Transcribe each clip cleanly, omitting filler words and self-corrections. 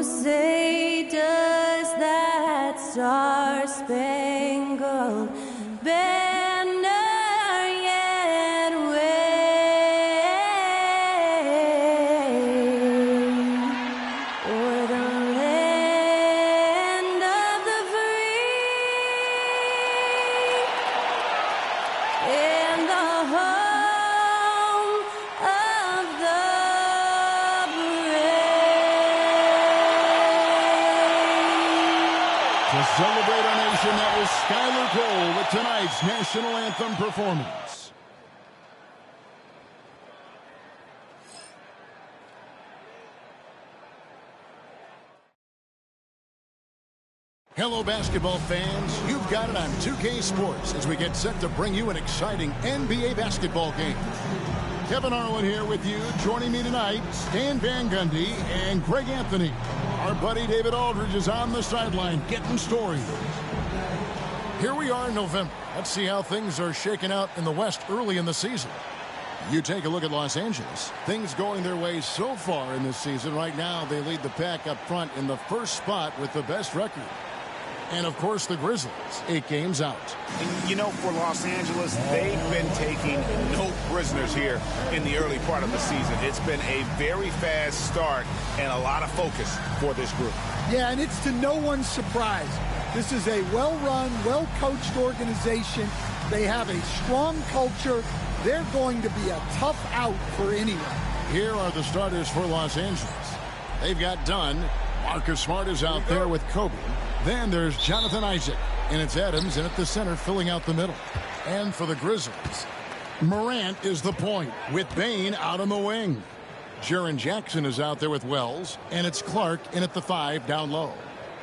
say does that star-spangled banner yet wave o'er the land of the free and the home of the To celebrate our nation, that was Skylar Cole with tonight's national anthem performance. Hello, basketball fans. You've got it on 2K Sports as we get set to bring you an exciting NBA basketball game. Kevin Harlan here with you. Joining me tonight, Stan Van Gundy and Greg Anthony. Our buddy David Aldridge is on the sideline getting stories. Here we are in November. Let's see how things are shaking out in the West early in the season. You take a look at Los Angeles. Things going their way so far in this season. Right now, they lead the pack up front in the first spot with the best record. And, of course, the Grizzlies, 8 games out. And, you know, for Los Angeles, they've been taking no prisoners here in the early part of the season. It's been a very fast start and a lot of focus for this group. Yeah, and it's to no one's surprise. This is a well-run, well-coached organization. They have a strong culture. They're going to be a tough out for anyone. Here are the starters for Los Angeles. They've got Dunn. Marcus Smart is out there with Kobe. Then there's Jonathan Isaac, and it's Adams in at the center filling out the middle. And for the Grizzlies, Morant is the point with Bane out on the wing. Jaren Jackson is out there with Wells, and it's Clark in at the 5 down low.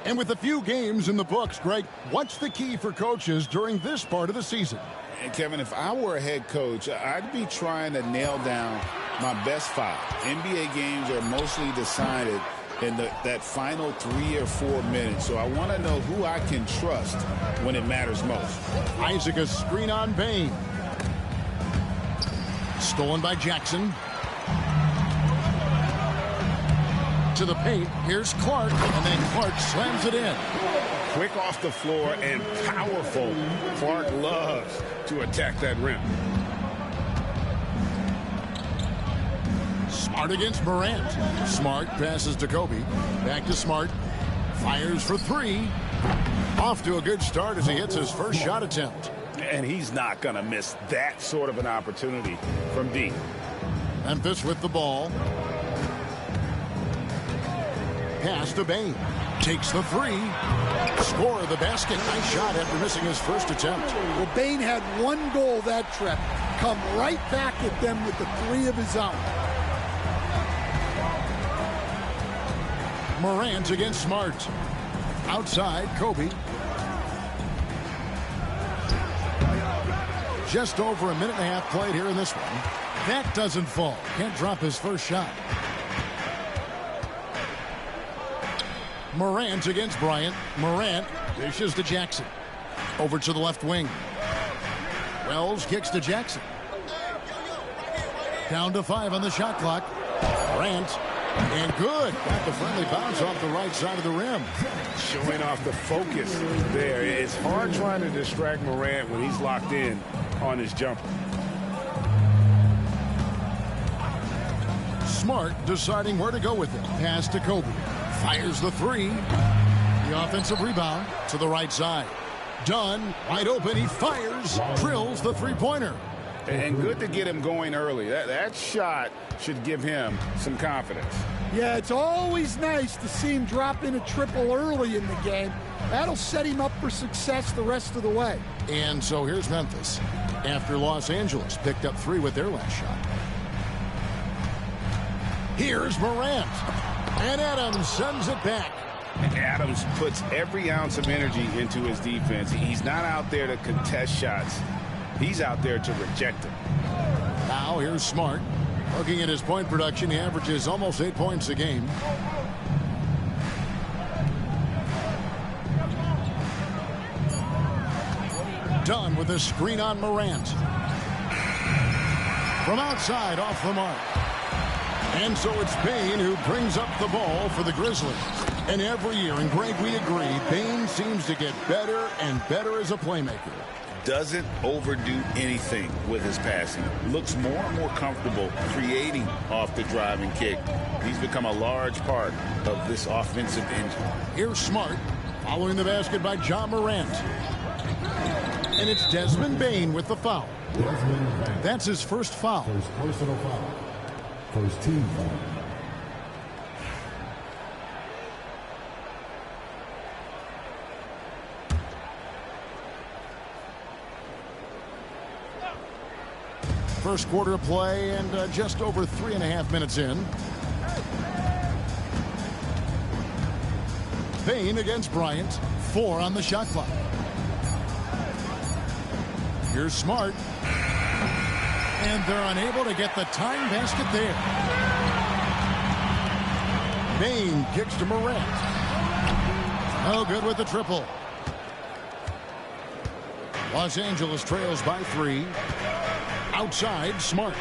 And with a few games in the books, Greg, what's the key for coaches during this part of the season? And Kevin, if I were a head coach, I'd be trying to nail down my best 5. NBA games are mostly decided in that final 3 or 4 minutes. So I want to know who I can trust when it matters most. Isaac, a screen on Bane. Stolen by Jackson. To the paint. Here's Clark. And then Clark slams it in. Quick off the floor and powerful. Clark loves to attack that rim. Smart against Morant. Smart passes to Kobe. Back to Smart. Fires for 3. Off to a good start as he hits his first shot attempt. And he's not going to miss that sort of an opportunity from deep. Memphis with the ball. Pass to Bane. Takes the 3. Score of the basket. Nice shot after missing his first attempt. Well, Bane had 1 goal that trip. Come right back at them with the 3 of his own. Morant against Smart. Outside, Kobe. Just over a minute and a half played here in this one. That doesn't fall. Can't drop his first shot. Morant against Bryant. Morant dishes to Jackson. Over to the left wing. Wells kicks to Jackson. Down to 5 on the shot clock. Morant. And good. Got the friendly bounce off the right side of the rim. Showing off the focus there. It's hard trying to distract Morant when he's locked in on his jumper. Smart deciding where to go with it. Pass to Kobe. Fires the 3. The offensive rebound to the right side. Dunn, wide open. He fires. Drills the 3-pointer. And good to get him going early. That shot should give him some confidence. Yeah, it's always nice to see him drop in a triple early in the game. That'll set him up for success the rest of the way. And so here's Memphis. After Los Angeles picked up 3 with their last shot. Here's Morant. And Adams sends it back. Adams puts every ounce of energy into his defense. He's not out there to contest shots. He's out there to reject them. Now here's Smart. Looking at his point production, he averages almost 8 points a game. Dunn with a screen on Morant. From outside, off the mark. And so it's Bane who brings up the ball for the Grizzlies. And every year, and Greg, we agree, Bane seems to get better and better as a playmaker. Doesn't overdo anything with his passing. Looks more and more comfortable creating off the driving kick. He's become a large part of this offensive engine. Here's Smart, following the basket by John Morant. And it's Desmond Bane with the foul. That's his first foul. First personal foul. First team foul. First quarter play and just over 3.5 minutes in. Bane against Bryant. 4 on the shot clock. Here's Smart. And they're unable to get the time basket there. Bane kicks to Morant. No good with the triple. Los Angeles trails by 3. Outside, Smart.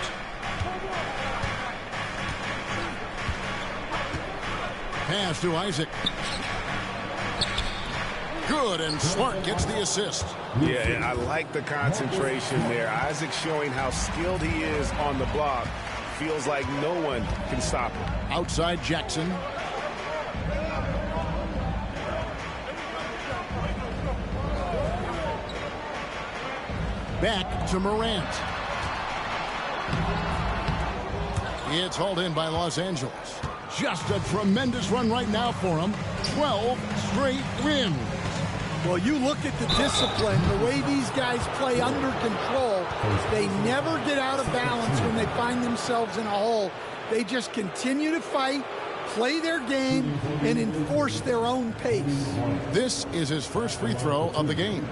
Pass to Isaac. Good, and Smart gets the assist. Yeah, I like the concentration there. Isaac showing how skilled he is on the block. Feels like no one can stop him. Outside, Jackson. Back to Morant. It's hauled in by Los Angeles. Just a tremendous run right now for them. 12 straight wins. Well, you look at the discipline, the way these guys play under control. They never get out of balance when they find themselves in a hole. They just continue to fight, play their game, and enforce their own pace. This is his first free throw of the game.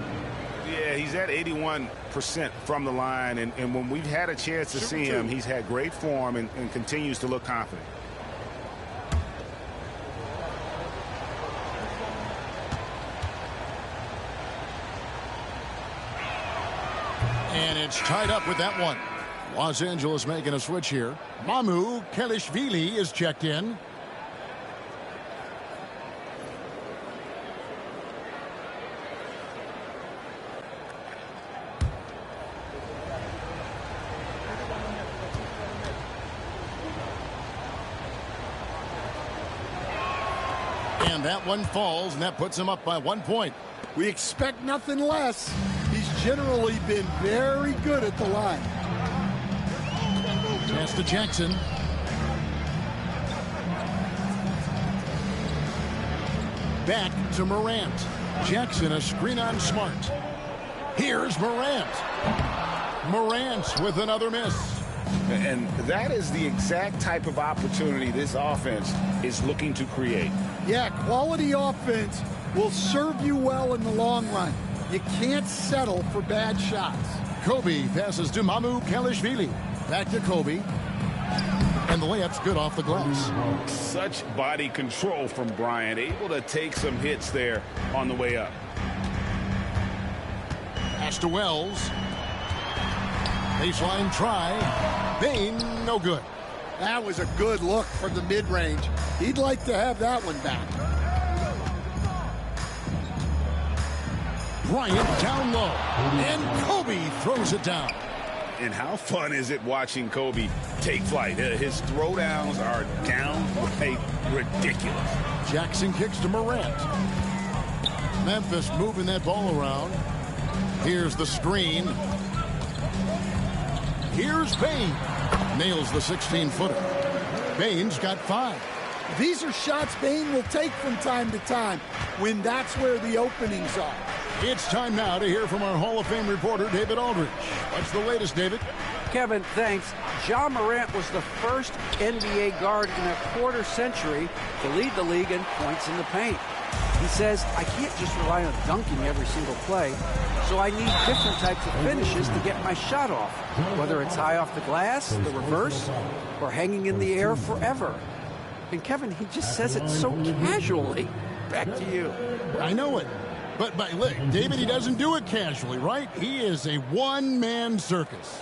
Yeah, he's at 81% from the line, and when we've had a chance to see him, he's had great form and continues to look confident. And it's tied up with that one. Los Angeles making a switch here. Mamu Kelishvili is checked in. And that one falls, and that puts him up by 1 point. We expect nothing less. He's generally been very good at the line. Pass to Jackson. Back to Morant. Jackson, a screen on Smart. Here's Morant. Morant with another miss. And that is the exact type of opportunity this offense is looking to create. Yeah, quality offense will serve you well in the long run. You can't settle for bad shots. Kobe passes to Mamu Kelishvili. Back to Kobe. And the layup's good off the glass. Such body control from Bryant, able to take some hits there on the way up. Pass to Wells. Baseline try. Bane, no good. That was a good look from the mid-range. He'd like to have that one back. Bryant down low. And Kobe throws it down. And how fun is it watching Kobe take flight? His throwdowns are downright ridiculous. Jackson kicks to Morant. Memphis moving that ball around. Here's the screen. Here's Bane. Nails the 16-footer. Bane's got 5. These are shots Bane will take from time to time when that's where the openings are. It's time now to hear from our Hall of Fame reporter, David Aldridge. What's the latest, David? Kevin, thanks. Ja Morant was the first NBA guard in a quarter century to lead the league in points in the paint. He says, I can't just rely on dunking every single play, so I need different types of finishes to get my shot off, whether it's high off the glass, the reverse, or hanging in the air forever. And Kevin, he just says it so casually. Back to you. I know it. But look, David, he doesn't do it casually, right? He is a one-man circus.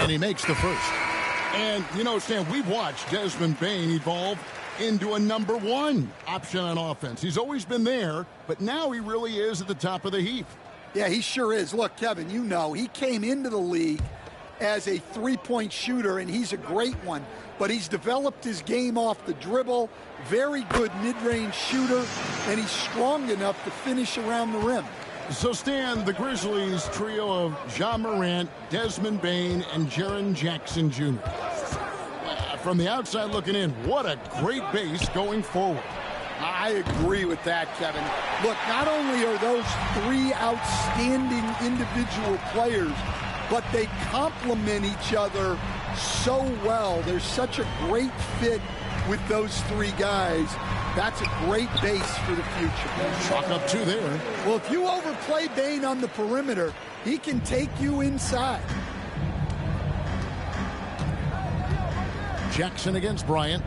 And he makes the first. And, you know, Stan, we've watched Desmond Bane evolve into a number one option on offense. He's always been there, but now he really is at the top of the heap. Yeah, he sure is. Look, Kevin, you know, he came into the league as a three-point shooter, and he's a great one. But he's developed his game off the dribble, very good mid-range shooter, and he's strong enough to finish around the rim. So, Stan, the Grizzlies trio of Ja Morant, Desmond Bane, and Jaren Jackson Jr. From the outside looking in, what a great base going forward. I agree with that, Kevin. Look, not only are those three outstanding individual players, but they complement each other so well. There's such a great fit with those three guys. That's a great base for the future. Chalk up two there. Well, if you overplay Bane on the perimeter, he can take you inside. Jackson against Bryant.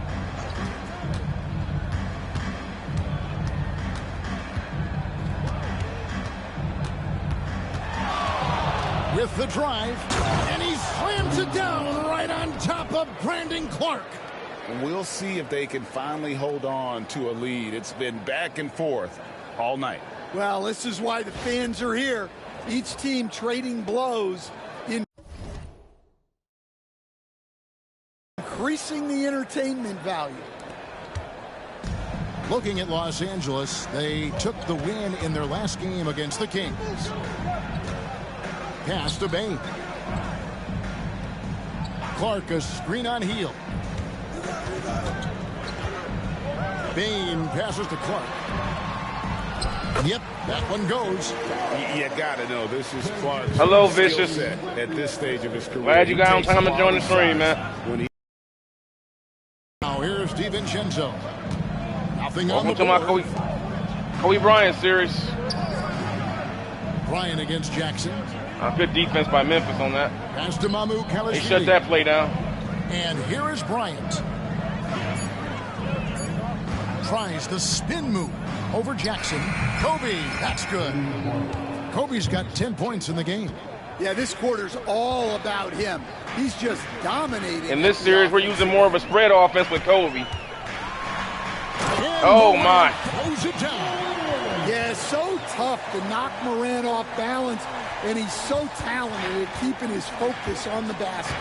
With the drive, and he slams it down right on top of Brandon Clark. And we'll see if they can finally hold on to a lead. It's been back and forth all night. Well, this is why the fans are here. Each team trading blows, increasing the entertainment value. Looking at Los Angeles, they took the win in their last game against the Kings. Pass to Bane. Clark, a screen on heel. Bane passes to Clark. Yep, that one goes. You gotta know this is Clark's Hello, Vicious. at this stage of his career. Glad you got on time to join the stream, man. Now here's DiVincenzo. Nothing on Welcome the to my board. Kobe Bryant series. Bryant against Jackson. Good defense by Memphis on that. Pass to Mamu Kalashvili. They shut that play down. And here is Bryant. Tries the spin move over Jackson. Kobe, that's good. Kobe's got 10 points in the game. Yeah, this quarter's all about him. He's just dominating. In this series, we're using more of a spread offense with Kobe. Oh, my. Close it down. Yeah, so tough to knock Morant off balance, and he's so talented at keeping his focus on the basket.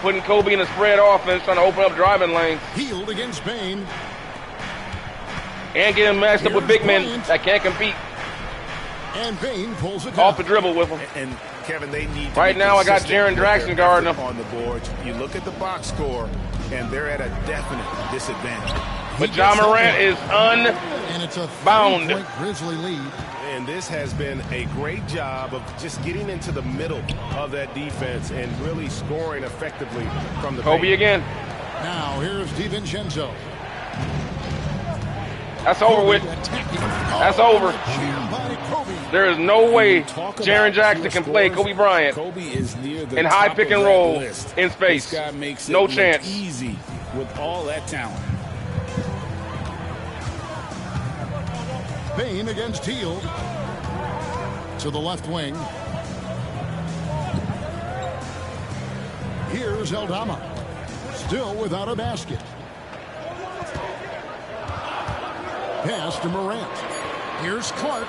Putting Kobe in a spread offense, trying to open up driving lanes. Healed against Bane. And get him matched up with big men that can't compete. And Bane pulls it down. Off the dribble with him. And Kevin, they need to right be now I got consistent Jaren with Jackson their guarding effort him. on the board. You look at the box score, and they're at a definite disadvantage. But Ja Morant is unbound. And it's a 3-point Grizzly lead. And this has been a great job of just getting into the middle of that defense and really scoring effectively from the Kobe paint. again. Now here's DiVincenzo. That's over with. That's over. There is no way Jaren Jackson can play Kobe Bryant Kobe is near the in high top pick of and that roll list. in space. This guy makes it No look chance. easy with all that talent. Bane against Teal. To the left wing. Here's Eldama. Still without a basket. Pass to Morant. Here's Clark.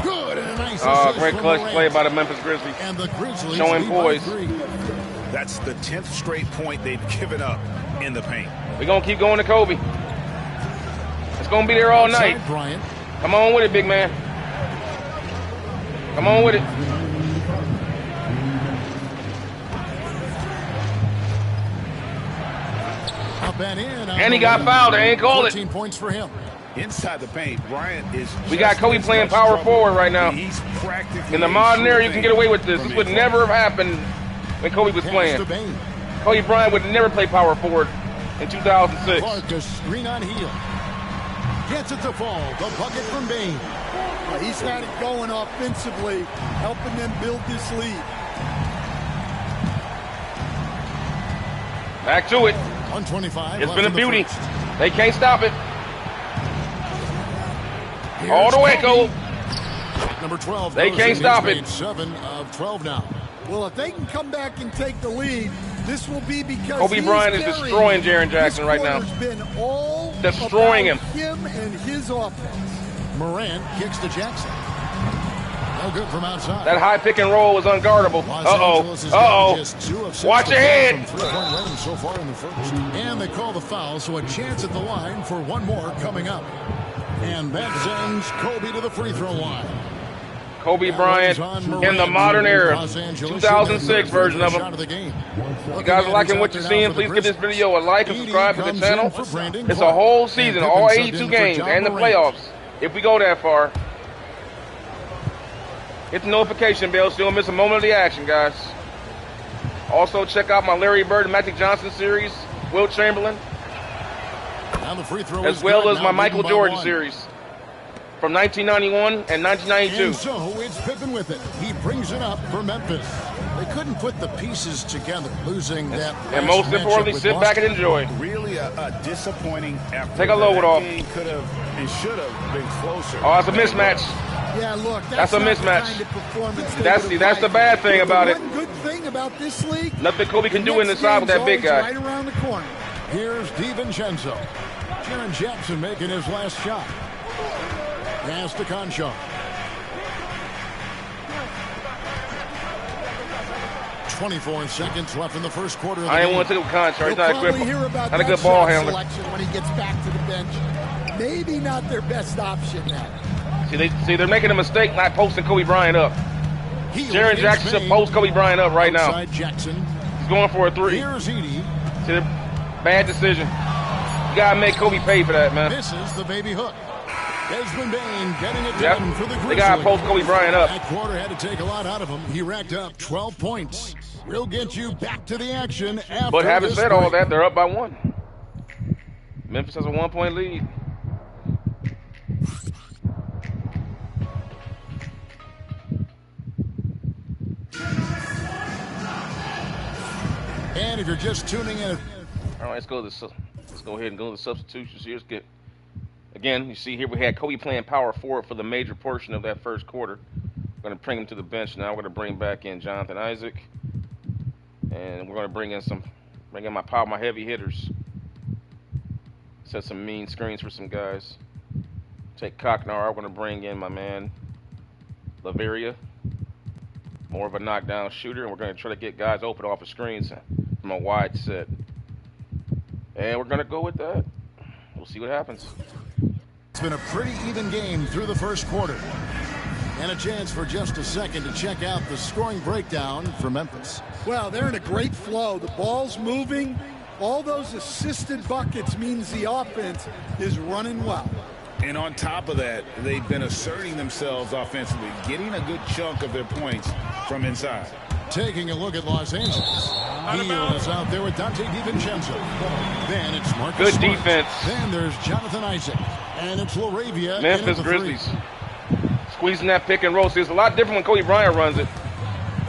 Good and a nice assist Great from clutch Morant. play by the Memphis Grizzlies. And the Grizzlies Showing lead by poise. 3. That's the 10th straight point they've given up in the paint. We're going to keep going to Kobe. It's going to be there all Outside night. Bryant. Come on with it, big man. Come on with it. Up and in. And he got fouled. They ain't called it. 14 points for him. Inside the paint, Bryant is. We got Kobe playing power forward right now. He's practically In the modern era, you can get away with this. This would never have happened when Kobe was Pass playing. to Bane. Kobe Bryant would never play power forward in 2006. Clark, a screen on heel. Gets it to fall. The bucket from Bane. He's had it going offensively, helping them build this lead. Back to it. 125. It's left been a in the beauty. first. They can't stop it. Here's All the way, Kobe. Cole. Number 12. They goes can't in. stop He's it. made 7 of 12 now. Well, if they can come back and take the lead, this will be because Kobe Bryant is destroying Jaren Jackson right now. Been all destroying him and his offense. Morant kicks to Jackson. No good from outside. That high pick and roll was unguardable. Watch your head. So far in the first. And they call the foul, so a chance at the line for one more coming up. And that sends Kobe to the free throw line. Kobe Bryant in the modern era, 2006 version of him. You guys are liking what you're seeing, please give this video a like and subscribe to the channel. It's a whole season, all 82 games and the playoffs. If we go that far, hit the notification bell so you don't miss a moment of the action, guys. Also, check out my Larry Bird and Magic Johnson series, Wilt Chamberlain, as well as my Michael Jordan series from 1991 and 1992. And so it's Pippen with it. He brings it up for Memphis. They couldn't put the pieces together, losing that. And most importantly, sit back and enjoy. Really a disappointing effort. Take a load off. Could have and should have been closer. Oh, that's a mismatch. Yeah, look, that's a mismatch. Kind of performance that's the bad thing about it. One good thing about this league, nothing Kobe can do in the side with that big guy. Right around the corner. Here's DiVincenzo. Jaren Jackson making his last shot. Pass to Concho. 24 seconds left in the first quarter. I didn't want to take a Concho. He's not a good ball handler. When he gets back to the bench, maybe not their best option now. See, they're making a mistake not posting Kobe Bryant up. Jaren Jackson should post Kobe Bryant up right now. Jackson. He's going for a three. Here's Edie. See, bad decision. You gotta make Kobe pay for that, man. This is the baby hook. Desmond Bain getting it done for the Grizzlies. They gotta post Kobe Bryant up. That quarter had to take a lot out of him. He racked up 12 points. We'll get you back to the action after. But having this said break. all that, they're up by 1. Memphis has a 1-point lead. And if you're just tuning in, all right, let's go ahead and go to the substitutions here. Let's get. Again, you see here we had Kobe playing power forward for the major portion of that first quarter. We're going to bring him to the bench now. We're going to bring back in Jonathan Isaac, and we're going to bring in my heavy hitters. Set some mean screens for some guys. Take Cocknar. We're going to bring in my man Laveria, more of a knockdown shooter, and we're going to try to get guys open off of screens from a wide set. And we're going to go with that. We'll see what happens. It's been a pretty even game through the first quarter. And a chance for just a second to check out the scoring breakdown for Memphis. Well, they're in a great flow. The ball's moving. All those assisted buckets means the offense is running well. And on top of that, they've been asserting themselves offensively, getting a good chunk of their points from inside. Taking a look at Los Angeles. Hield is out there with Dante DiVincenzo. Then it's Marcus Good Smart. defense. Then there's Jonathan Isaac. And it's Laravia. Memphis Grizzlies. Squeezing that pick and roll. See, it's a lot different when Kobe Bryant runs it.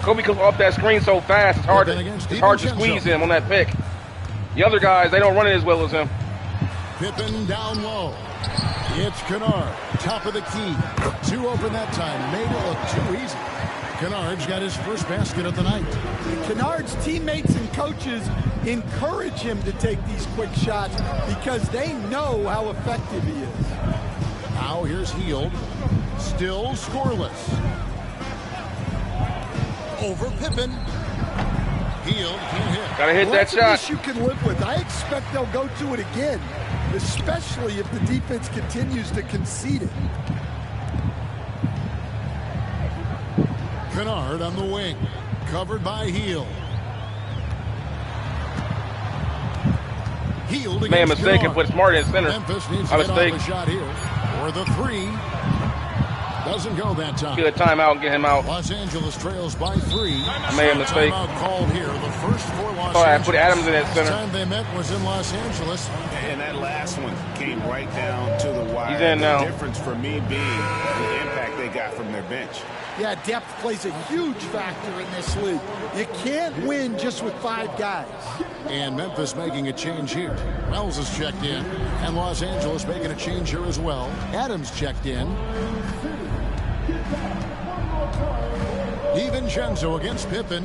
Kobe comes off that screen so fast, it's hard to squeeze him on that pick. The other guys, they don't run it as well as him. Pippen down low. It's Kennard, top of the key. 2 open that time. Made it look too easy. Kennard's got his first basket of the night. Kennard's teammates and coaches encourage him to take these quick shots because they know how effective he is. Now here's Hield. Still scoreless. Over Pippen. Hield can't hit. Gotta hit that shot. This you can live with. I expect they'll go to it again, especially if the defense continues to concede it. Kennard on the wing, covered by Hield. Hield made a mistake and put Smart in center. Memphis needs to get off a shot here. For the 3. Doesn't go that time. Get a timeout and get him out. Los Angeles trails by 3. Made a mistake. Timeout called here. The first for Los I Angeles. put Adams in that center. The time they met was in Los Angeles. And that last one came right down to the wire. He's in now. The difference for me being the impact they got from their bench. Yeah, depth plays a huge factor in this league. You can't win just with 5 guys. And Memphis making a change here. Wells has checked in. And Los Angeles making a change here as well. Adams checked in. DiVincenzo against Pippen.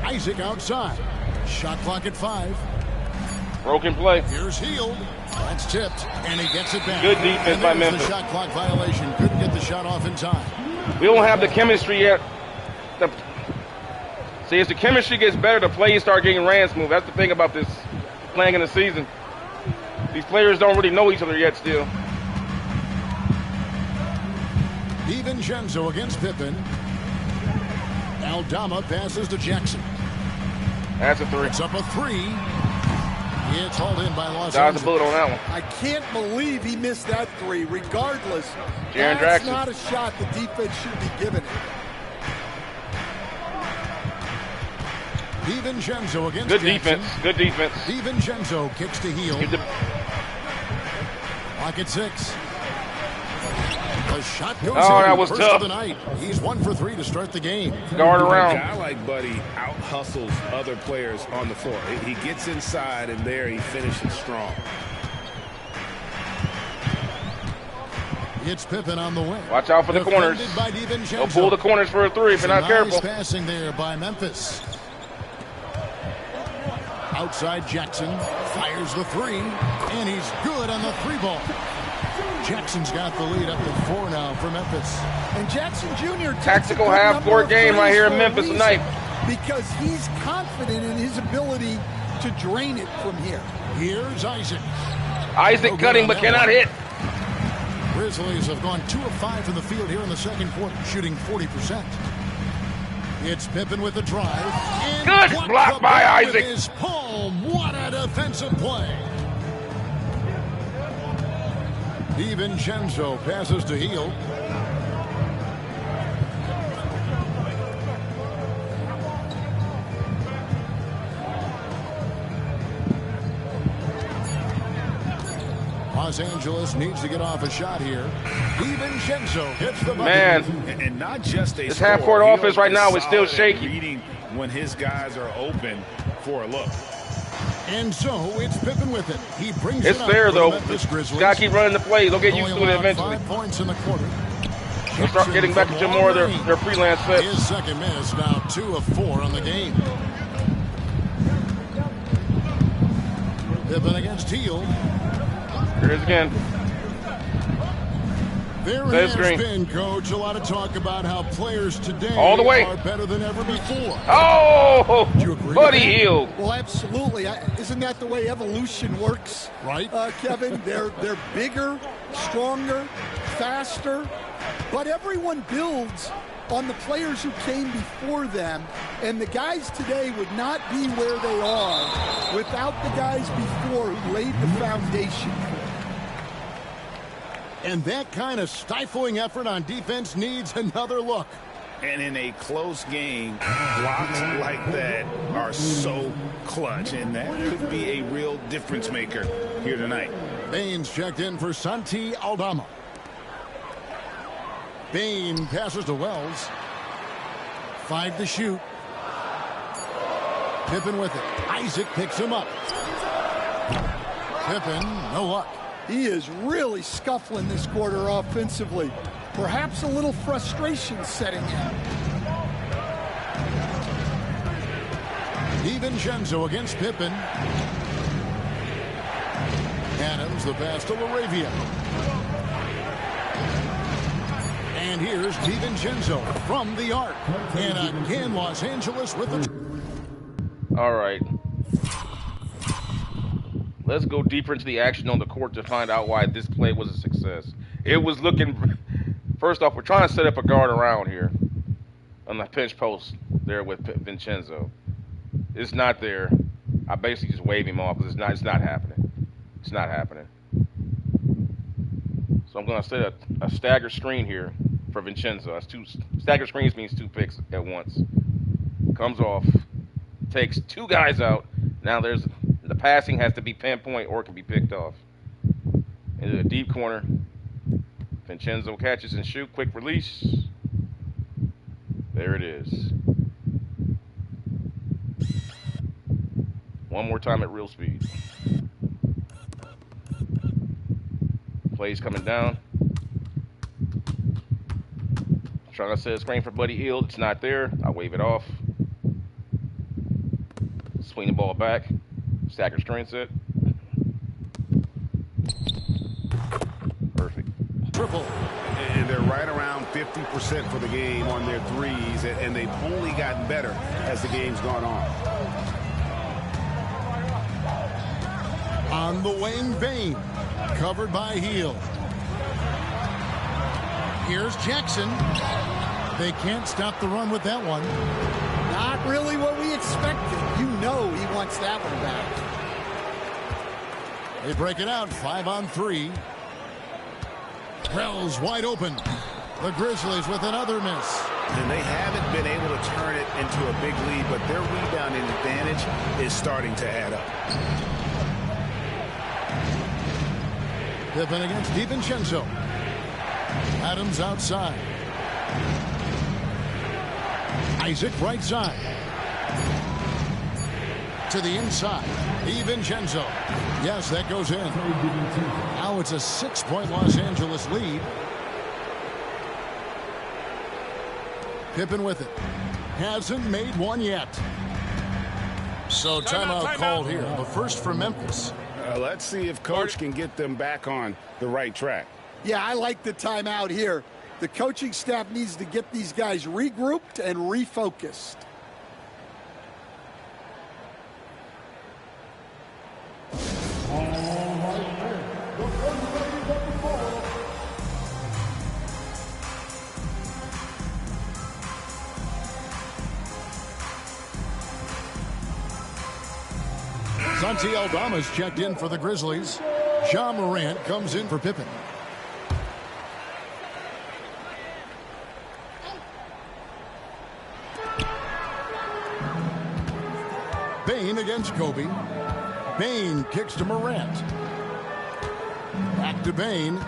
Isaac outside. Shot clock at 5. Broken play. Here's Hield. That's tipped, and he gets it back. Good defense by Memphis. The shot clock violation. Couldn't get the shot off in time. We don't have the chemistry yet. See, as the chemistry gets better, the plays start getting ran smooth. That's the thing about this playing in the season. These players don't really know each other yet still. DiVincenzo against Pippen. Aldama passes to Jackson. That's a 3. It's up a 3. It's hauled in by Los Dodged Angeles. the bullet on that one. I can't believe he missed that 3. Regardless, Jaren that's Jackson. not a shot the defense should be giving it. DiVincenzo against Good Jackson. defense. Good defense. DiVincenzo kicks to Hield. Keep the- Clock at 6. The shot goes Oh, in. that was First tough. of the night. He's 1 for 3 to start the game. Guard A around. guy like Buddy out-hustles other players on the floor. He gets inside, and there he finishes strong. It's Pippen on the wing. Watch out for the corners. Defended by DiVincenzo. They'll pull the corners for a 3 if you're not Nice careful. passing there by Memphis. Outside Jackson fires the 3, and he's good on the 3 ball. Jackson's got the lead up to 4 now for Memphis. And Jackson Jr. takes Tactical a good half-court number of game right threes here in for a Memphis reason, tonight. because he's confident in his ability to drain it from here. Here's Isaac. Isaac cutting but cannot hit. Grizzlies have gone 2 of 5 from the field here in the second quarter, shooting 40%. It's Pippen with the drive. And Good blocked block the by ball with Isaac. his palm. What a defensive play. DiVincenzo passes to Hield. Los Angeles needs to get off a shot here. DiVincenzo hits the bucket. Man, And not just a This score. half-court Hield offense right now is still solid at shaky. reading when his guys are open for a look. And so it's Pippen with it. He brings it's it up there for the though. Memphis Grizzlies. Gotta keep running the plays. They'll get used Only to it allowed eventually. 5 points in the quarter. They'll start getting back into more of their freelance sets. His second miss, now 2 of 4 on the game. Pippen against Hield. Here it is again. There Set has screen. been, Coach, a lot of talk about how players today All the way. are better than ever before. Oh, Do you agree Buddy with that? Hield. Well, absolutely. Isn't that the way evolution works? Right. Kevin? They're bigger, stronger, faster, but everyone builds on the players who came before them, and the guys today would not be where they are without the guys before who laid the foundation. And that kind of stifling effort on defense needs another look. And in a close game, blocks like that are so clutch, and that could be a real difference maker here tonight. Baines checked in for Santi Aldama. Bain passes to Wells. 5 to shoot. Pippen with it. Isaac picks him up. Pippen, no luck. He is really scuffling this quarter offensively. Perhaps a little frustration setting in. DiVincenzo against Pippen. Adams, the pass to LaRavia. And here's DiVincenzo from the arc. And again, Los Angeles with the... All right. Let's go deeper into the action on the court to find out why this play was a success. It was looking... First off, we're trying to set up a guard around here on the pinch post there with Vincenzo. It's not there. I basically just wave him off because it's not happening. It's not happening. So I'm going to set a stagger screen here for Vincenzo. That's two stagger screens means 2 picks at once. Comes off, takes 2 guys out. Now the passing has to be pinpoint or it can be picked off. Into the deep corner. Vincenzo catches and shoot. Quick release. There it is. One more time at real speed. Plays coming down. Charlotte says screen for Buddy Hield. It's not there. I wave it off. Swing the ball back. Stacker screen set. Perfect. Triple. And they're right around 50% for the game on their threes, and they've only gotten better as the game's gone on. On the wing, Bane. Covered by Hield. Here's Jackson. They can't stop the run with that one. Not really what we expected. You know he wants that one back. They break it out, 5-on-3. Wells wide open. The Grizzlies with another miss. And they haven't been able to turn it into a big lead, but their rebounding advantage is starting to add up. Pippen against DiVincenzo. Adams outside. Isaac right side. To the inside. DiVincenzo. Yes, that goes in. Now it's a 6-point Los Angeles lead. Pippen with it. Hasn't made one yet. So timeout called here. The first for Memphis. Let's see if Coach can get them back on the right track. Yeah, I like the timeout here. The coaching staff needs to get these guys regrouped and refocused. Santi Aldama's checked in for the Grizzlies. Ja Morant comes in for Pippen. Bane against Kobe. Bane kicks to Morant. Back to Bane.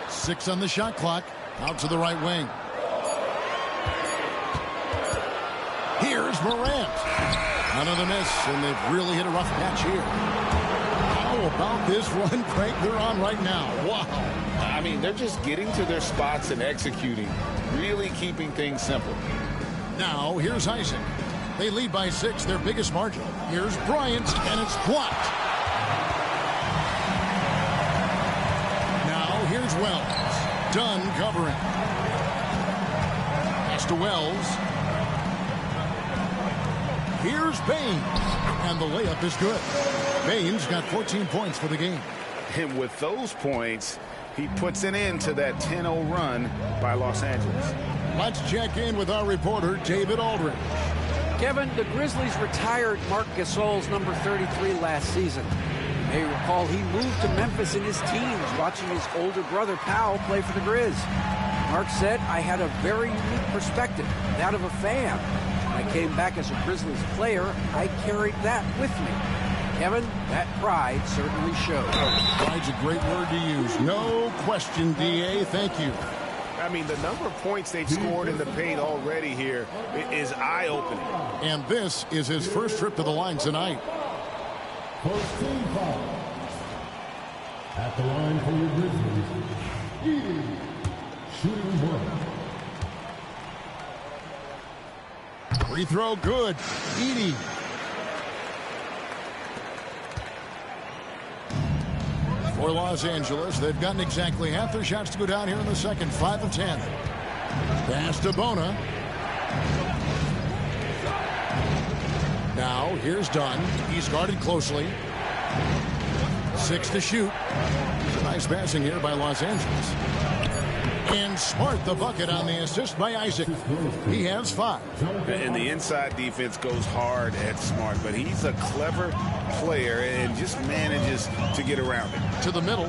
6 on the shot clock. Out to the right wing. Here's Morant. Another miss, and they've really hit a rough patch here. How about this run crank they're on right now? Wow. I mean, they're just getting to their spots and executing, really keeping things simple. Now, here's Isaac. They lead by 6, their biggest margin. Here's Bryant, and it's blocked. Now, here's Wells. Dunn covering. Pass to Wells. Here's Bane. And the layup is good. Bane's got 14 points for the game. And with those points, he puts an end to that 10-0 run by Los Angeles. Let's check in with our reporter, David Aldridge. Kevin, the Grizzlies retired Marc Gasol's number 33 last season. You may recall he moved to Memphis in his teens, watching his older brother Powell play for the Grizz. Marc said, "I had a very unique perspective, that of a fan. When I came back as a Grizzlies player, I carried that with me." Kevin, that pride certainly shows. Pride's a great word to use. No question, D.A. Thank you. I mean, the number of points they've scored in the paint already here is eye-opening. And this is his first trip to the line tonight. First team foul. At the line for your Grizzlies, Edie, shooting 1. Free throw good. Edie. For Los Angeles, they've gotten exactly half their shots to go down here in the second. 5 of 10. Pass to Bona. Now, here's Dunn. He's guarded closely. 6 to shoot. Nice passing here by Los Angeles. And Smart the bucket on the assist by Isaac. He has 5. And the inside defense goes hard at Smart, but he's a clever player and just manages to get around it. To the middle.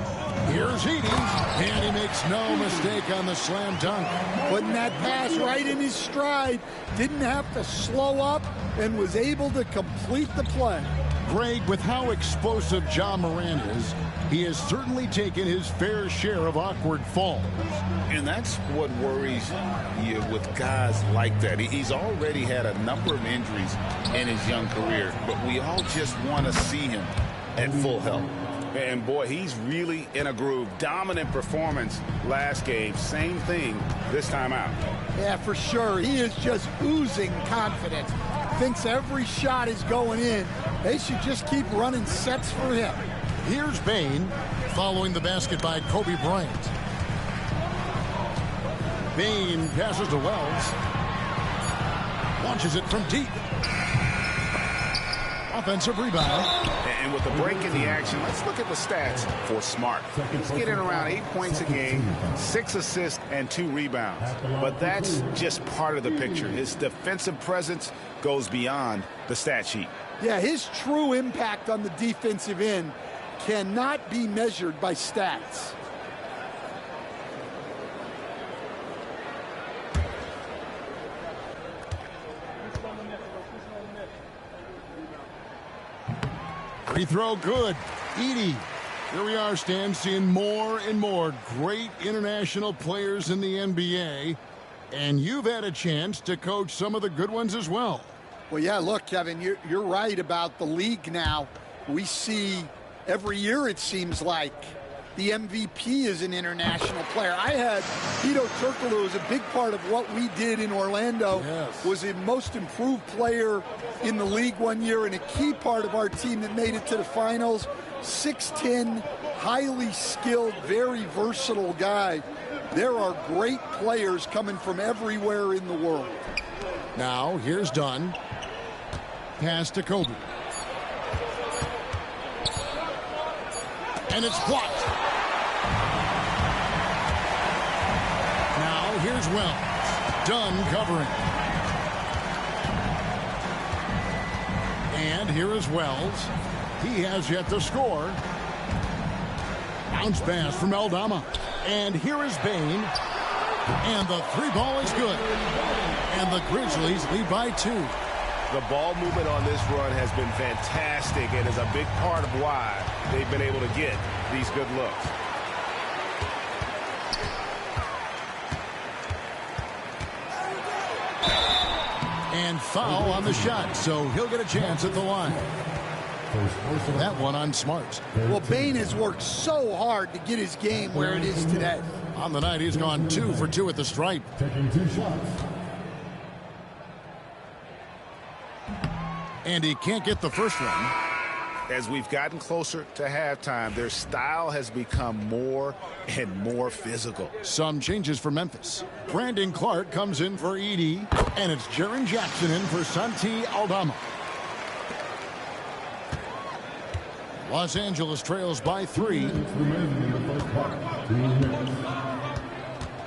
Here's Edie. And he makes no mistake on the slam dunk. Putting that pass right in his stride. Didn't have to slow up and was able to complete the play. Greg, with how explosive Ja Morant is, he has certainly taken his fair share of awkward falls. And that's what worries you with guys like that. He's already had a number of injuries in his young career, but we all just want to see him at full health. And boy, he's really in a groove. Dominant performance last game. Same thing this time out. Yeah, for sure. He is just oozing confidence. Thinks every shot is going in. They should just keep running sets for him. Here's Bain following the basket by Kobe Bryant. Bain passes to Wells. Launches it from deep. Offensive rebound. And with the break in the action, let's look at the stats for Smart. He's getting around 8 points a game, 6 assists, and 2 rebounds. But that's just part of the picture. His defensive presence goes beyond the stat sheet. Yeah, his true impact on the defensive end cannot be measured by stats. Free throw good. Edey. Here we are, Stan, seeing more and more great international players in the NBA. And you've had a chance to coach some of the good ones as well. Well, yeah, look, Kevin, you're right about the league now. We see every year, it seems like, the MVP is an international player. I had Vito Turkoglu, who was a big part of what we did in Orlando, was the most improved player in the league one year and a key part of our team that made it to the finals. 6'10", highly skilled, very versatile guy. There are great players coming from everywhere in the world. Now, here's Dunn. Pass to Kobe. And it's blocked. Now, here's Wells. Dunn covering. And here is Wells. He has yet to score. Bounce pass from Aldama. And here is Bain. And the three ball is good. And the Grizzlies lead by 2. The ball movement on this run has been fantastic and is a big part of why they've been able to get these good looks. And foul on the shot, so he'll get a chance at the line. That one on Smart. Well, Bain has worked so hard to get his game where it is today. On the night, he's gone 2 for 2 at the stripe. Taking 2 shots. And he can't get the first one. As we've gotten closer to halftime, their style has become more and more physical. Some changes for Memphis. Brandon Clark comes in for Edey, and it's Jaren Jackson in for Santi Aldama. Los Angeles trails by 3.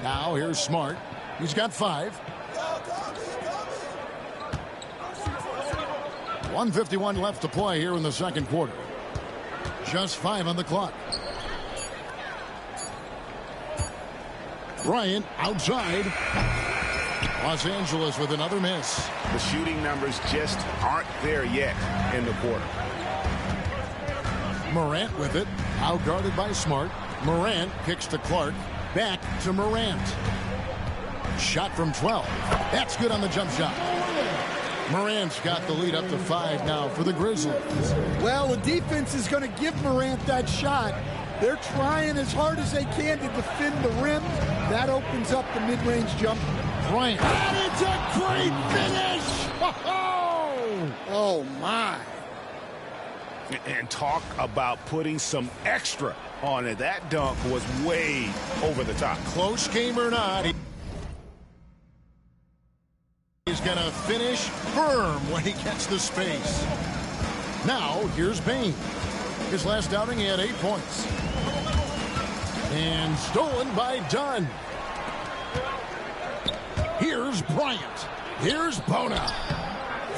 Now here's Smart. He's got 5. 1:51 left to play here in the second quarter. Just 5 on the clock. Bryant outside. Los Angeles with another miss. The shooting numbers just aren't there yet in the quarter. Morant with it. Out guarded by Smart. Morant kicks to Clark. Back to Morant. Shot from 12. That's good on the jump shot. Morant's got the lead up to 5 now for the Grizzlies. Well, the defense is going to give Morant that shot. They're trying as hard as they can to defend the rim. That opens up the mid-range jump. Bryant. And it's a great finish! Oh, my. And talk about putting some extra on it. That dunk was way over the top. Close game or not, he's going to finish firm when he gets the space. Now, here's Bain. His last outing, he had 8 points. And stolen by Dunn. Here's Bryant. Here's Bona.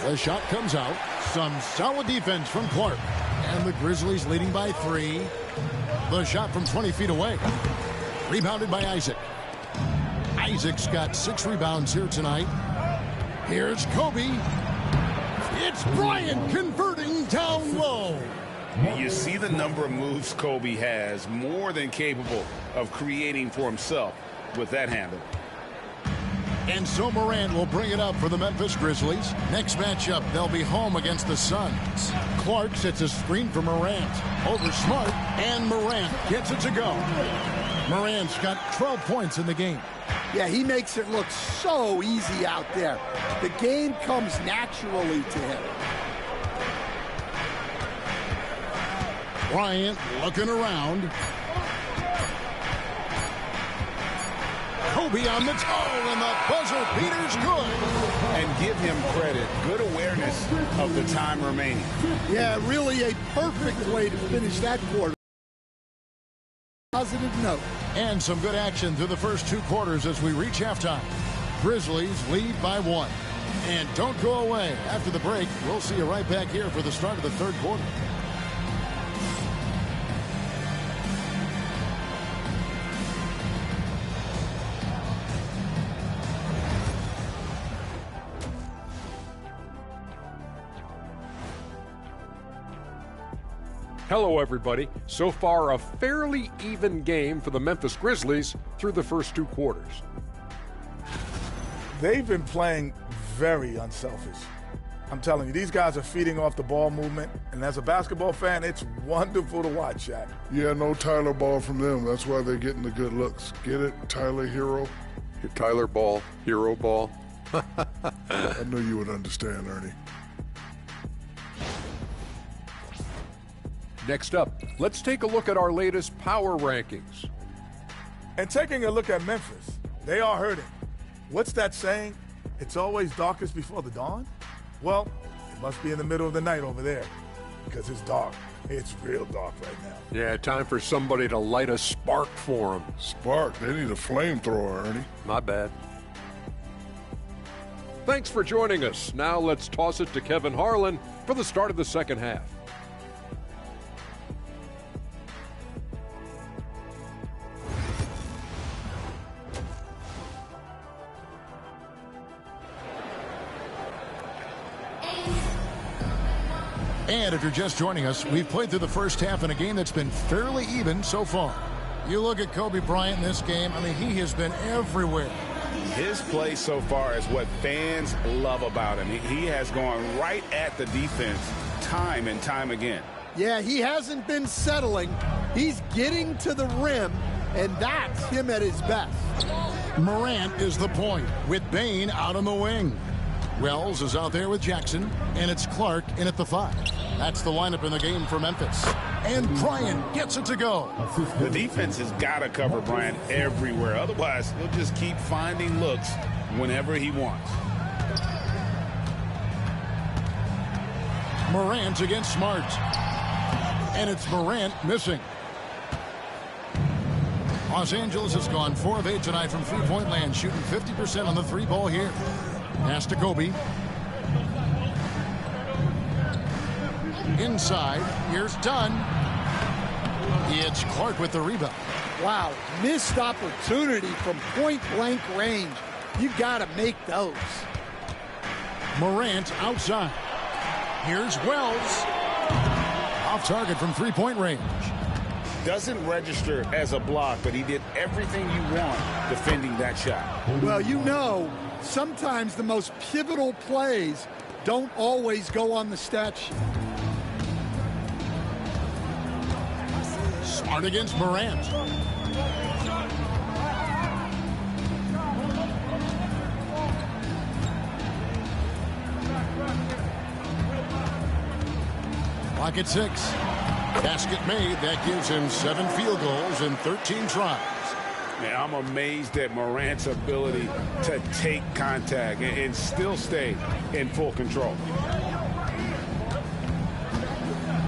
The shot comes out. Some solid defense from Clark. And the Grizzlies leading by 3. The shot from 20 feet away. Rebounded by Isaac. Isaac's got 6 rebounds here tonight. Here's Kobe. It's Bryant converting down low. You see the number of moves Kobe has, more than capable of creating for himself with that handle. And so Morant will bring it up for the Memphis Grizzlies. Next matchup, they'll be home against the Suns. Clark sets a screen for Morant. Over Smart, and Morant gets it to go. Morant's got 12 points in the game. Yeah, he makes it look so easy out there. The game comes naturally to him. Bryant looking around. Kobe on the toe, and the buzzer beater's good. And give him credit. Good awareness of the time remaining. Yeah, really a perfect way to finish that quarter. Positive note. And some good action through the first 2 quarters as we reach halftime. Grizzlies lead by 1. And don't go away. After the break, we'll see you right back here for the start of the 3rd quarter. Hello, everybody. So far, a fairly even game for the Memphis Grizzlies through the first 2 quarters. They've been playing very unselfish. I'm telling you, these guys are feeding off the ball movement, and as a basketball fan, it's wonderful to watch, Shaq. Yeah, no Tyler ball from them. That's why they're getting the good looks. Get it, Tyler Hero? Tyler ball, hero ball. I knew you would understand, Ernie. Next up, let's take a look at our latest power rankings. And taking a look at Memphis, they are hurting. What's that saying? It's always darkest before the dawn? Well, it must be in the middle of the night over there, because it's dark. It's real dark right now. Yeah, time for somebody to light a spark for them. Spark? They need a flamethrower, Ernie. My bad. Thanks for joining us. Now let's toss it to Kevin Harlan for the start of the second half. And if you're just joining us, we've played through the first half in a game that's been fairly even so far. You look at Kobe Bryant in this game, I mean, he has been everywhere. His play so far is what fans love about him. He has gone right at the defense time and time again. Yeah, he hasn't been settling. He's getting to the rim, and that's him at his best. Morant is the point, with Bane out on the wing. Wells is out there with Jackson, and it's Clark in at the 5. That's the lineup in the game for Memphis. And Bryant gets it to go. The defense has got to cover Bryant everywhere. Otherwise, he'll just keep finding looks whenever he wants. Morant against Smart. And it's Morant missing. Los Angeles has gone 4 of 8 tonight from three-point land, shooting 50% on the 3-ball here. Pass to Kobe. Inside. Here's Dunn. It's Clark with the rebound. Wow, missed opportunity from point-blank range. You've got to make those. Morant outside. Here's Wells. Off target from three-point range. Doesn't register as a block, but he did everything you want defending that shot. Well, you know, sometimes the most pivotal plays don't always go on the stat sheet. Smart against Morant. Clock at 6. Basket made. That gives him 7 field goals and 13 tries. Man, I'm amazed at Morant's ability to take contact and still stay in full control.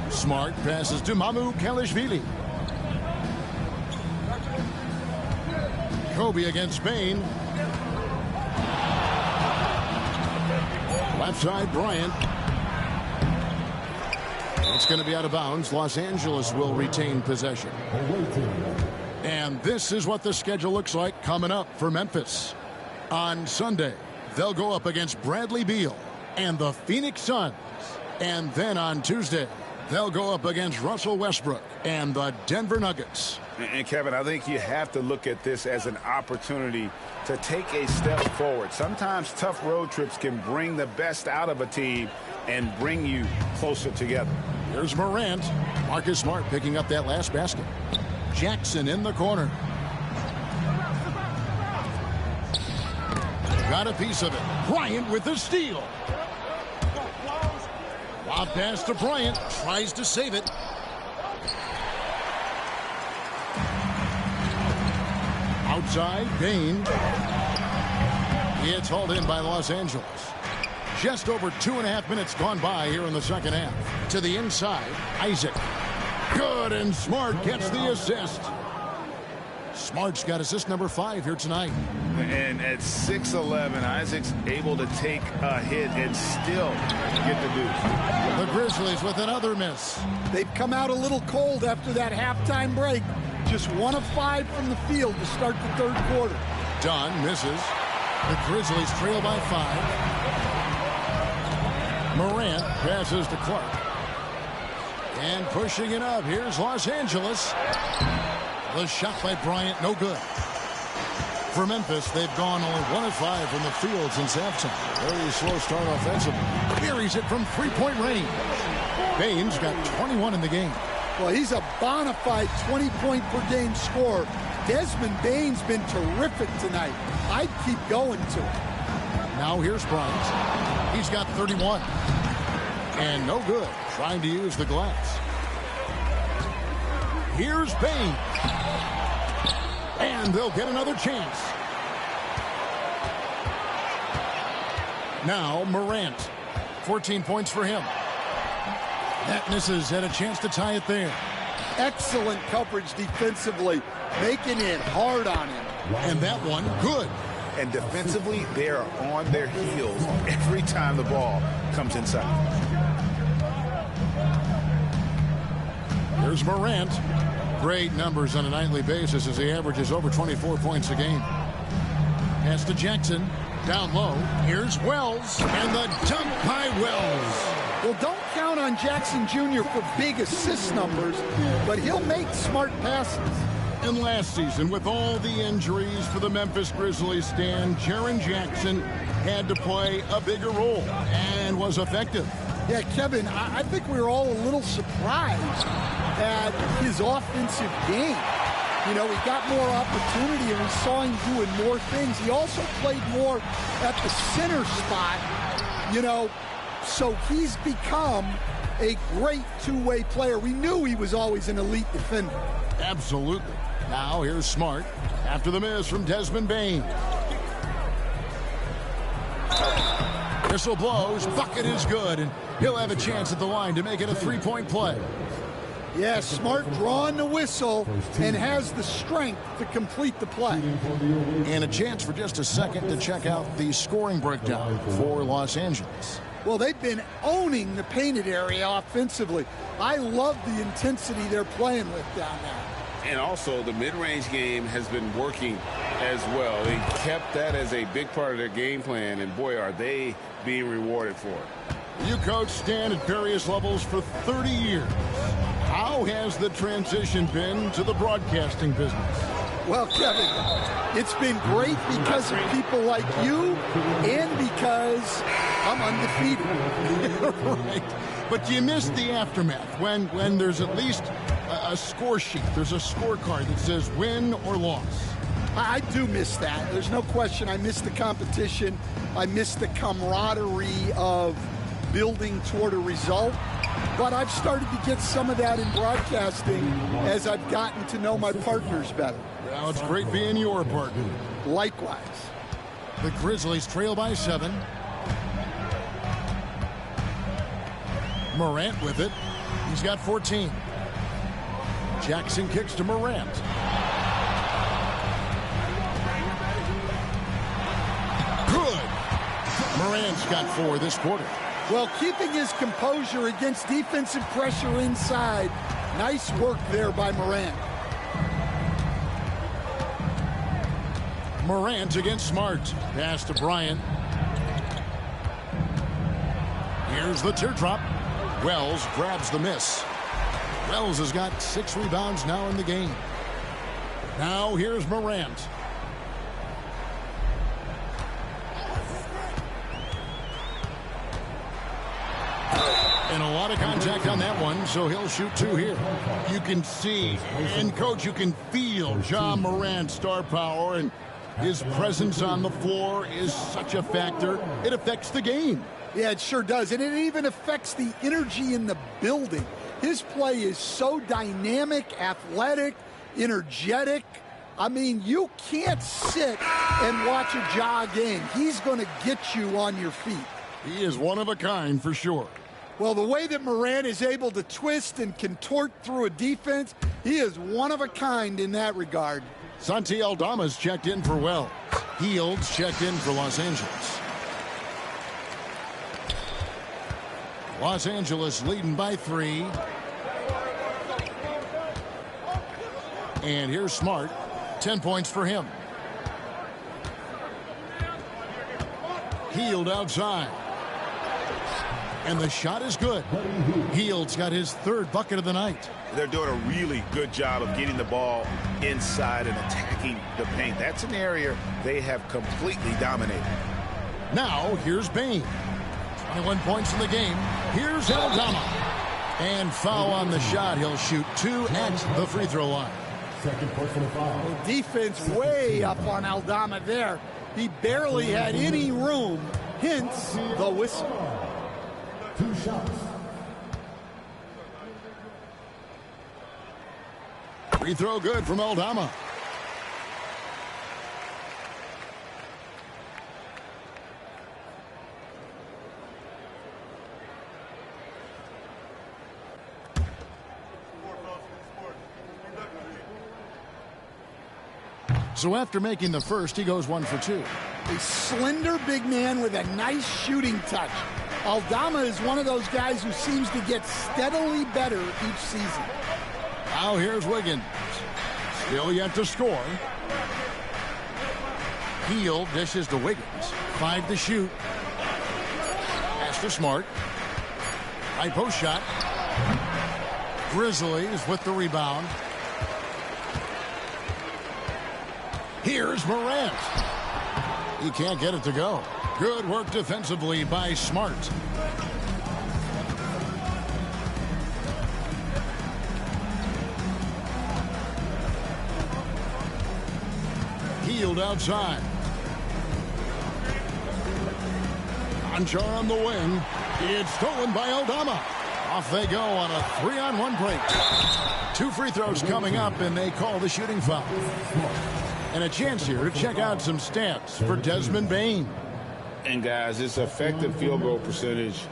Smart passes to Mamu Kalishvili. Kobe against Bane. Left side, Bryant. It's going to be out of bounds. Los Angeles will retain possession. And this is what the schedule looks like coming up for Memphis. On Sunday, they'll go up against Bradley Beal and the Phoenix Suns. And then on Tuesday, they'll go up against Russell Westbrook and the Denver Nuggets. And Kevin, I think you have to look at this as an opportunity to take a step forward. Sometimes tough road trips can bring the best out of a team and bring you closer together. Here's Morant. Marcus Smart picking up that last basket. Jackson in the corner. Got a piece of it. Bryant with the steal. Lob pass to Bryant. Tries to save it. Outside, Bain. It's hauled in by Los Angeles. Just over 2.5 minutes gone by here in the second half. To the inside, Isaac. Good, and Smart gets the assist. Smart's got assist number 5 here tonight. And at 6'11", Isaac's able to take a hit and still get the deuce. The Grizzlies with another miss. They've come out a little cold after that halftime break. Just 1 of 5 from the field to start the third quarter. Dunn misses. The Grizzlies trail by 5. Morant passes to Clark. And pushing it up. Here's Los Angeles. The shot by Bryant, no good. For Memphis, they've gone only 1 of 5 from the field since halftime. Very slow start offensively. Buries it from 3-point range. Bain's got 21 in the game. Well, he's a bona fide 20-point-per-game scorer. Desmond Bain's been terrific tonight. I'd keep going to it. Now here's Bryant. He's got 31. And no good. Trying to use the glass. Here's Bain. And they'll get another chance. Now Morant. 14 points for him. That misses. Had a chance to tie it there. Excellent coverage defensively, making it hard on him. And that one, good. And defensively, they are on their heels every time the ball comes inside. Here's Morant. Great numbers on a nightly basis as he averages over 24 points a game. Pass to Jackson. Down low. Here's Wells. And the dunk by Wells. Well, don't count on Jackson Jr. for big assist numbers, but he'll make smart passes. And last season, with all the injuries for the Memphis Grizzlies, Stan, Jaren Jackson had to play a bigger role and was effective. Yeah, Kevin, I think we were all a little surprised at his offensive game. You know, he got more opportunity and we saw him doing more things. He also played more at the center spot, you know, so he's become a great two-way player. We knew he was always an elite defender. Absolutely. Now here's Smart after the miss from Desmond Bain. Whistle blows. Bucket is good, and he'll have a chance at the line to make it a 3-point play. Yeah, Smart drawing the whistle and has the strength to complete the play. And a chance for just a second to check out the scoring breakdown for Los Angeles. Well, they've been owning the painted area offensively. I love the intensity they're playing with down there. And also, the mid-range game has been working as well. They kept that as a big part of their game plan, and boy, are they being rewarded for it. You coached Stan at various levels for 30 years. How has the transition been to the broadcasting business? Well, Kevin, it's been great because of people like you and because I'm undefeated. Right. But you missed the aftermath when there's at least a score sheet. There's a scorecard that says win or loss. I do miss that. There's no question. I miss the competition. I miss the camaraderie of building toward a result. But I've started to get some of that in broadcasting as I've gotten to know my partners better. Well, it's great being your partner. Likewise. The Grizzlies trail by 7. Morant with it. He's got 14. Jackson kicks to Morant. Good. Morant's got 4 this quarter. Well, keeping his composure against defensive pressure inside. Nice work there by Morant. Morant against Smart. Pass to Bryant. Here's the teardrop. Wells grabs the miss. Wells has got 6 rebounds now in the game. Now here's Morant. And a lot of contact on that one, so he'll shoot 2 here. You can see, and Coach, you can feel John Morant's star power, and his presence on the floor is such a factor. It affects the game. Yeah, it sure does, and it even affects the energy in the building. His play is so dynamic, athletic, energetic. I mean, you can't sit and watch a Ja game. He's going to get you on your feet. He is one of a kind for sure. Well, the way that Morant is able to twist and contort through a defense, he is one of a kind in that regard. Santi Aldama's checked in for Wells. Hields checked in for Los Angeles. Los Angeles leading by 3. And here's Smart. 10 points for him. Hield outside. And the shot is good. Hield's got his 3rd bucket of the night. They're doing a really good job of getting the ball inside and attacking the paint. That's an area they have completely dominated. Now, here's Bain. 21 points in the game. Here's Aldama. And foul on the shot. He'll shoot 2 at the free throw line. Second personal foul. Well, defense way up on Aldama there. He barely had any room, hence the whistle. 2 shots. Free throw good from Aldama. So after making the first, he goes 1 for 2. A slender big man with a nice shooting touch. Aldama is one of those guys who seems to get steadily better each season. Now here's Wiggins. Still yet to score. Hield dishes to Wiggins. 5 to shoot. Pass to Smart. High post shot. Grizzlies with the rebound. Here's Morant. He can't get it to go. Good work defensively by Smart. Hield outside. Conchar on the wing. It's stolen by Aldama. Off they go on a 3-on-1 break. 2 free throws coming up, and they call the shooting foul. And a chance here to check out some stats for Desmond Bain. And guys, this effective field goal percentage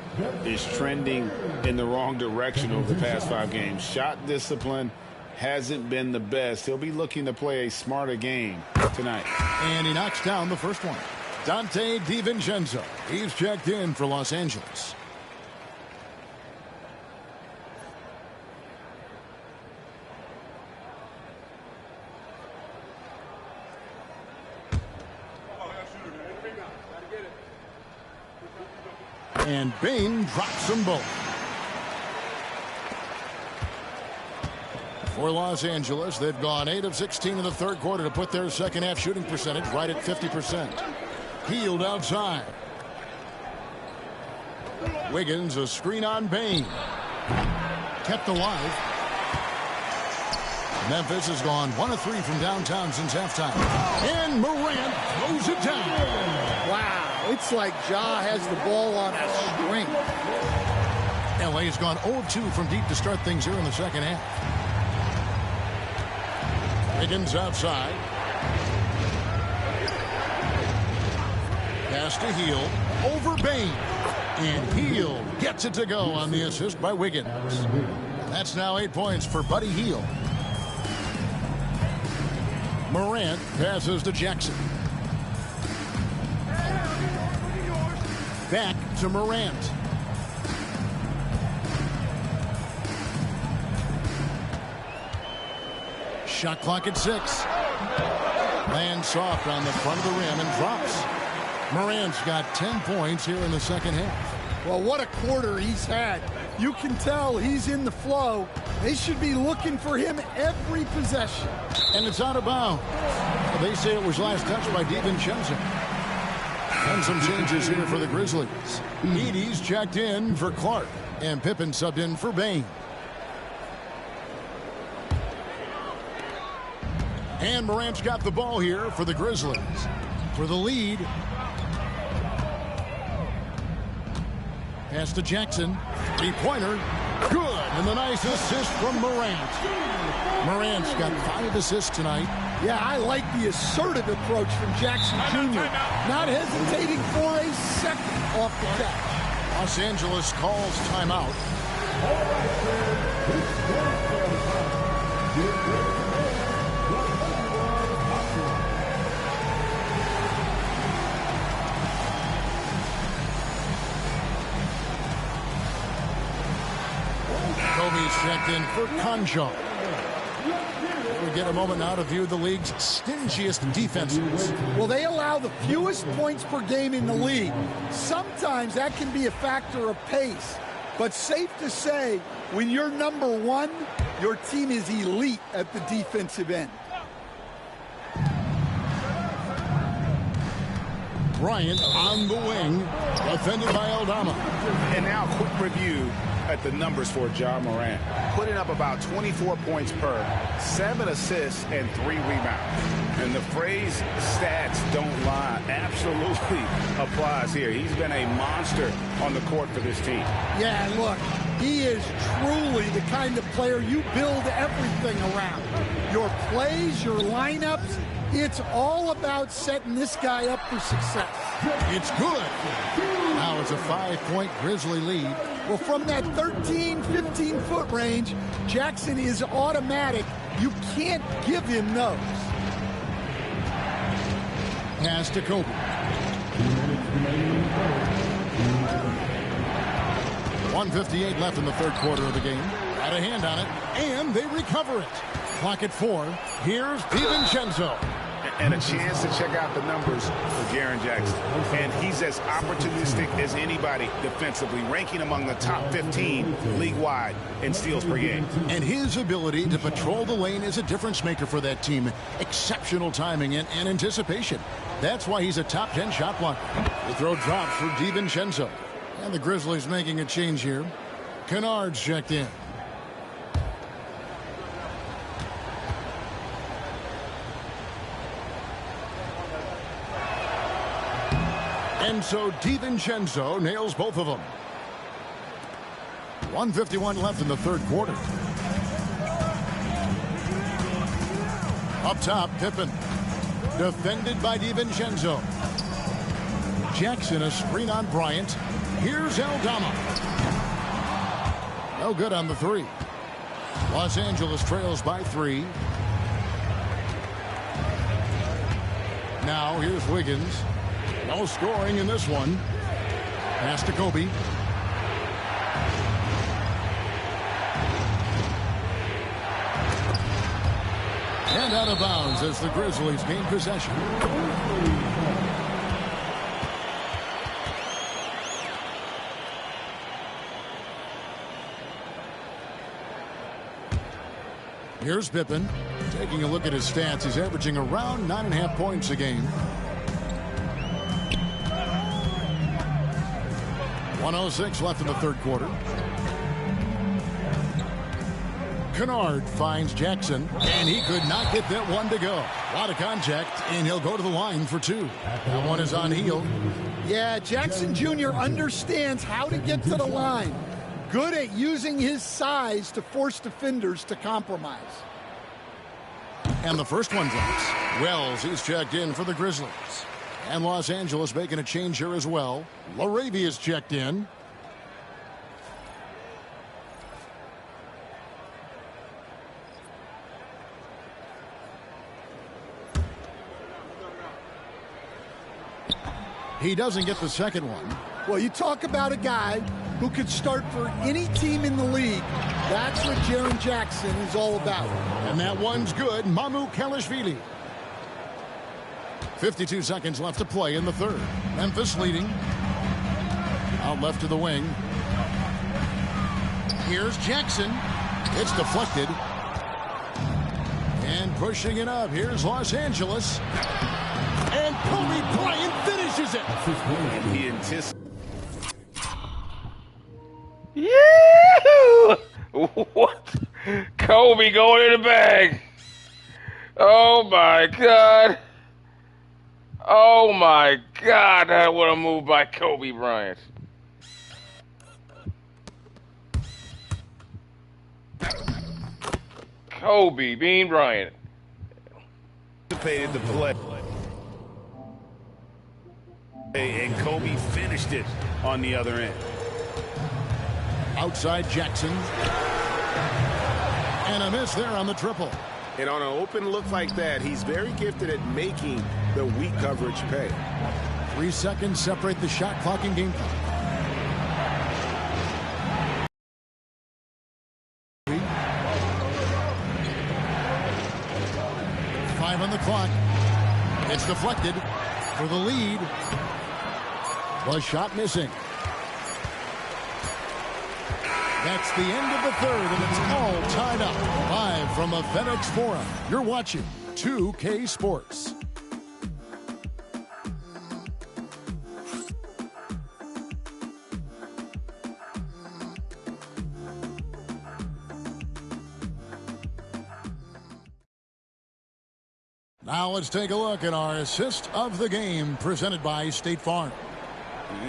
is trending in the wrong direction over the past 5 games. Shot discipline hasn't been the best. He'll be looking to play a smarter game tonight. And he knocks down the first one. Dante DiVincenzo. He's checked in for Los Angeles. And Bain drops them both. For Los Angeles, they've gone 8 of 16 in the 3rd quarter to put their second half shooting percentage right at 50%. Hield outside. Wiggins, a screen on Bain. Kept alive. Memphis has gone 1 of 3 from downtown since halftime. And Morant throws it down. Wow. It's like Ja has the ball on a string. LA has gone 0-2 from deep to start things here in the second half. Wiggins outside. Pass to Hield. Over Bain. And Hield gets it to go on the assist by Wiggins. That's now 8 points for Buddy Hield. Morant passes to Jackson. Back to Morant. Shot clock at 6. Lands soft on the front of the rim and drops. Morant's got 10 points here in the second half. Well, what a quarter he's had. You can tell he's in the flow, They should be looking for him every possession. And it's out of bounds. They say it was last touched by DiVincenzo. And some changes here for the Grizzlies. Edey's checked in for Clark, and Pippen subbed in for Bain. And Morant's got the ball here for the Grizzlies. For the lead. Pass to Jackson. Three-pointer. Good. And the nice assist from Morant. Morant's got 5 assists tonight. Yeah, I like the assertive approach from Jackson Jr. Not hesitating for a second off the catch. Los Angeles calls timeout. Kobe's checked in for Conjo. We get a moment now to view the league's stingiest defenses. Well, they allow the fewest points per game in the league. Sometimes that can be a factor of pace. But safe to say, when you're number one, your team is elite at the defensive end. Bryant on the wing, defended by Aldama. And now quick review at the numbers for Ja Morant. Putting up about 24 points per, 7 assists, and 3 rebounds. And the phrase stats don't lie absolutely applies here. He's been a monster on the court for this team. Yeah, look, he is truly the kind of player you build everything around. Your plays, your lineups, it's all about setting this guy up for success. It's good. Now it's a 5-point Grizzly lead. Well, from that 13, 15-foot range, Jackson is automatic. You can't give him those. Pass to Kobe. 1:58 left in the third quarter of the game. Got a hand on it, and they recover it. Clock at 4. Here's DiVincenzo. And a chance to check out the numbers for Jaren Jackson. And he's as opportunistic as anybody defensively, ranking among the top 15 league-wide in steals per game. And his ability to patrol the lane is a difference maker for that team. Exceptional timing and anticipation. That's why he's a top 10 shot blocker. The throw drops for DiVincenzo. And the Grizzlies making a change here. Kennard's checked in. And so DiVincenzo nails both of them. 1:51 left in the third quarter. Up top, Pippen. Defended by DiVincenzo. Jackson, a screen on Bryant. Here's Aldama. No good on the 3. Los Angeles trails by 3. Now here's Wiggins. No scoring in this one. Pass to Kobe. And out of bounds as the Grizzlies gain possession. Here's Pippen. Taking a look at his stats, he's averaging around 9.5 points a game. 1:06 left in the third quarter. Kennard finds Jackson, and he could not get that one to go. A lot of contact, and he'll go to the line for 2. That one is on heel. Yeah, Jackson Jr. understands how to get to the line. Good at using his size to force defenders to compromise. And the first one drops. Wells, he's checked in for the Grizzlies. And Los Angeles making a change here as well. LaRavia's checked in. He doesn't get the second one. Well, you talk about a guy who could start for any team in the league. That's what Jaren Jackson is all about. And that one's good. Mamukelashvili. 52 seconds left to play in the third. Memphis leading. Out left to the wing. Here's Jackson. It's deflected. And pushing it up. Here's Los Angeles. And Kobe Bryant finishes it. And he anticipates. Yeah! What? Kobe going in the bag. Oh my God. Oh my God. That what a move by Kobe Bryant. Kobe Bean Bryant. Anticipated the play. And Kobe finished it on the other end. Outside Jackson. And a miss there on the triple. And on an open look like that, he's very gifted at making the weak coverage pay. 3 seconds separate the shot clock and game clock. Five on the clock. It's deflected for the lead. The shot missing. That's the end of the third, and it's all tied up. Live from the FedEx Forum, you're watching 2K Sports. Now let's take a look at our assist of the game presented by State Farm.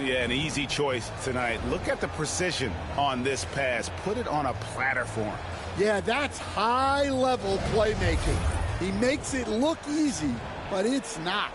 Yeah, an easy choice tonight. Look at the precision on this pass. Put it on a platter for him. Yeah, that's high-level playmaking. He makes it look easy, but it's not.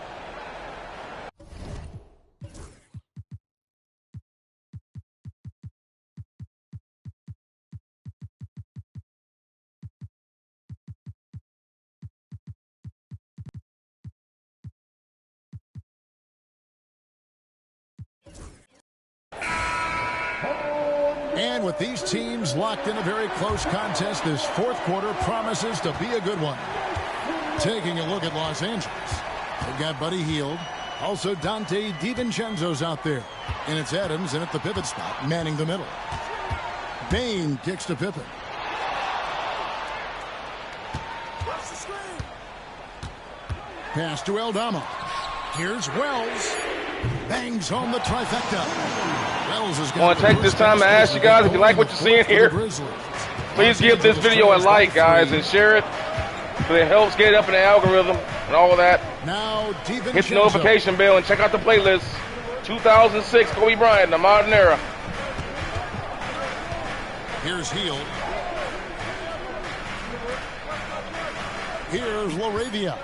And with these teams locked in a very close contest, this fourth quarter promises to be a good one. Taking a look at Los Angeles, they've got Buddy Hield. Also Dante DiVincenzo's out there. And it's Adams in at the pivot spot, manning the middle. Bain kicks to Pippen. Pass to Aldama. Here's Wells. Bangs home the trifecta. I want to take this time to ask you guys, if you like what you're seeing here, please give this video a like, guys, and share it, so it helps get it up in the algorithm and all of that. Hit the notification bell and check out the playlist. 2006 Kobe Bryant, the modern era. Here's Hield. Here's LaRavia.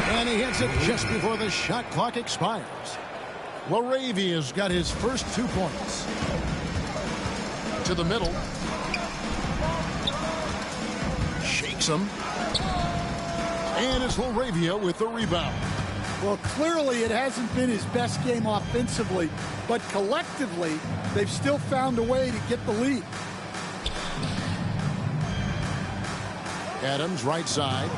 And he hits it just before the shot clock expires. LaRavia's got his first 2 points. To the middle. Shakes him. And it's LaRavia with the rebound. Well, clearly it hasn't been his best game offensively, but collectively, they've still found a way to get the lead. Adams right side.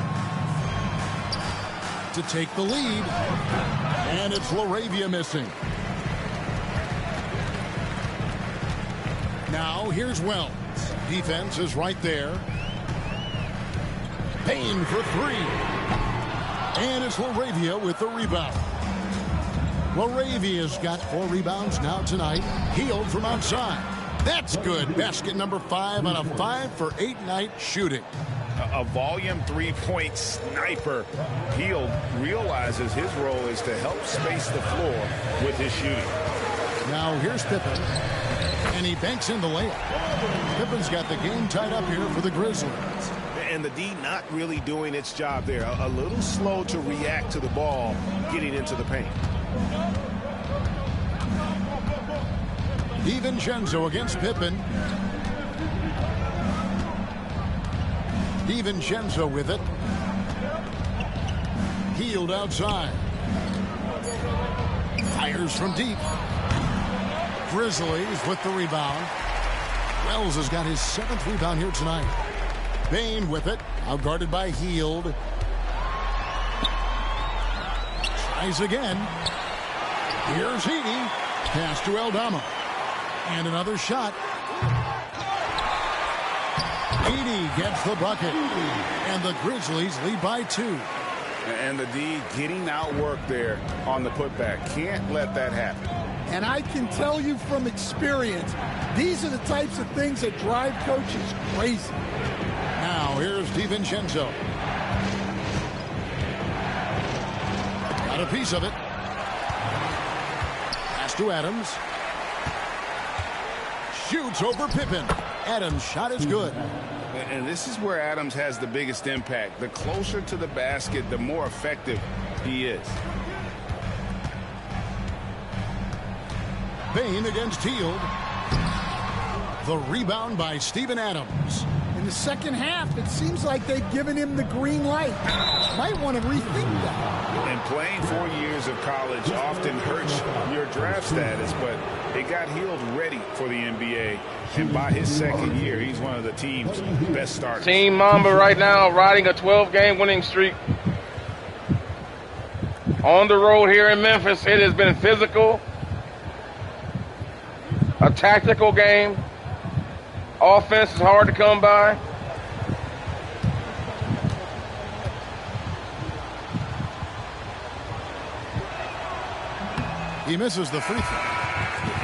To take the lead. And it's LaRavia missing. Now here's Wells. Defense is right there. Payne for three. And it's LaRavia with the rebound. LaRavia's got 4 rebounds now tonight. Hield from outside. That's good. Basket number 5 on a 5-for-8 night shooting. A volume 3-point sniper. Hield realizes his role is to help space the floor with his shooting. Now here's Pippen. And he banks in the layup. Pippen's got the game tied up here for the Grizzlies. And the D not really doing its job there. A little slow to react to the ball getting into the paint. DiVincenzo against Pippen. DiVincenzo with it. Hield outside. Fires from deep. Grizzlies with the rebound. Wells has got his 7th rebound here tonight. Bain with it. Out guarded by Hield. Tries again. Here's Heaney. Pass to Aldama. And another shot. Edey gets the bucket. And the Grizzlies lead by 2. And the D getting outworked there on the putback. Can't let that happen. And I can tell you from experience, these are the types of things that drive coaches crazy. Now here's DiVincenzo. Got a piece of it. Pass to Adams. Shoots over Pippen. Adams' shot is good. And this is where Adams has the biggest impact. The closer to the basket, the more effective he is. Bain against Hield. The rebound by Steven Adams. In the second half, it seems like they've given him the green light. Might want to rethink that. And playing 4 years of college often hurts your draft status, but it got Hield ready for the NBA. And by his second year, he's one of the team's best starters. Team Mamba right now riding a 12-game winning streak. On the road here in Memphis, it has been physical. A tactical game. Offense is hard to come by. He misses the free throw.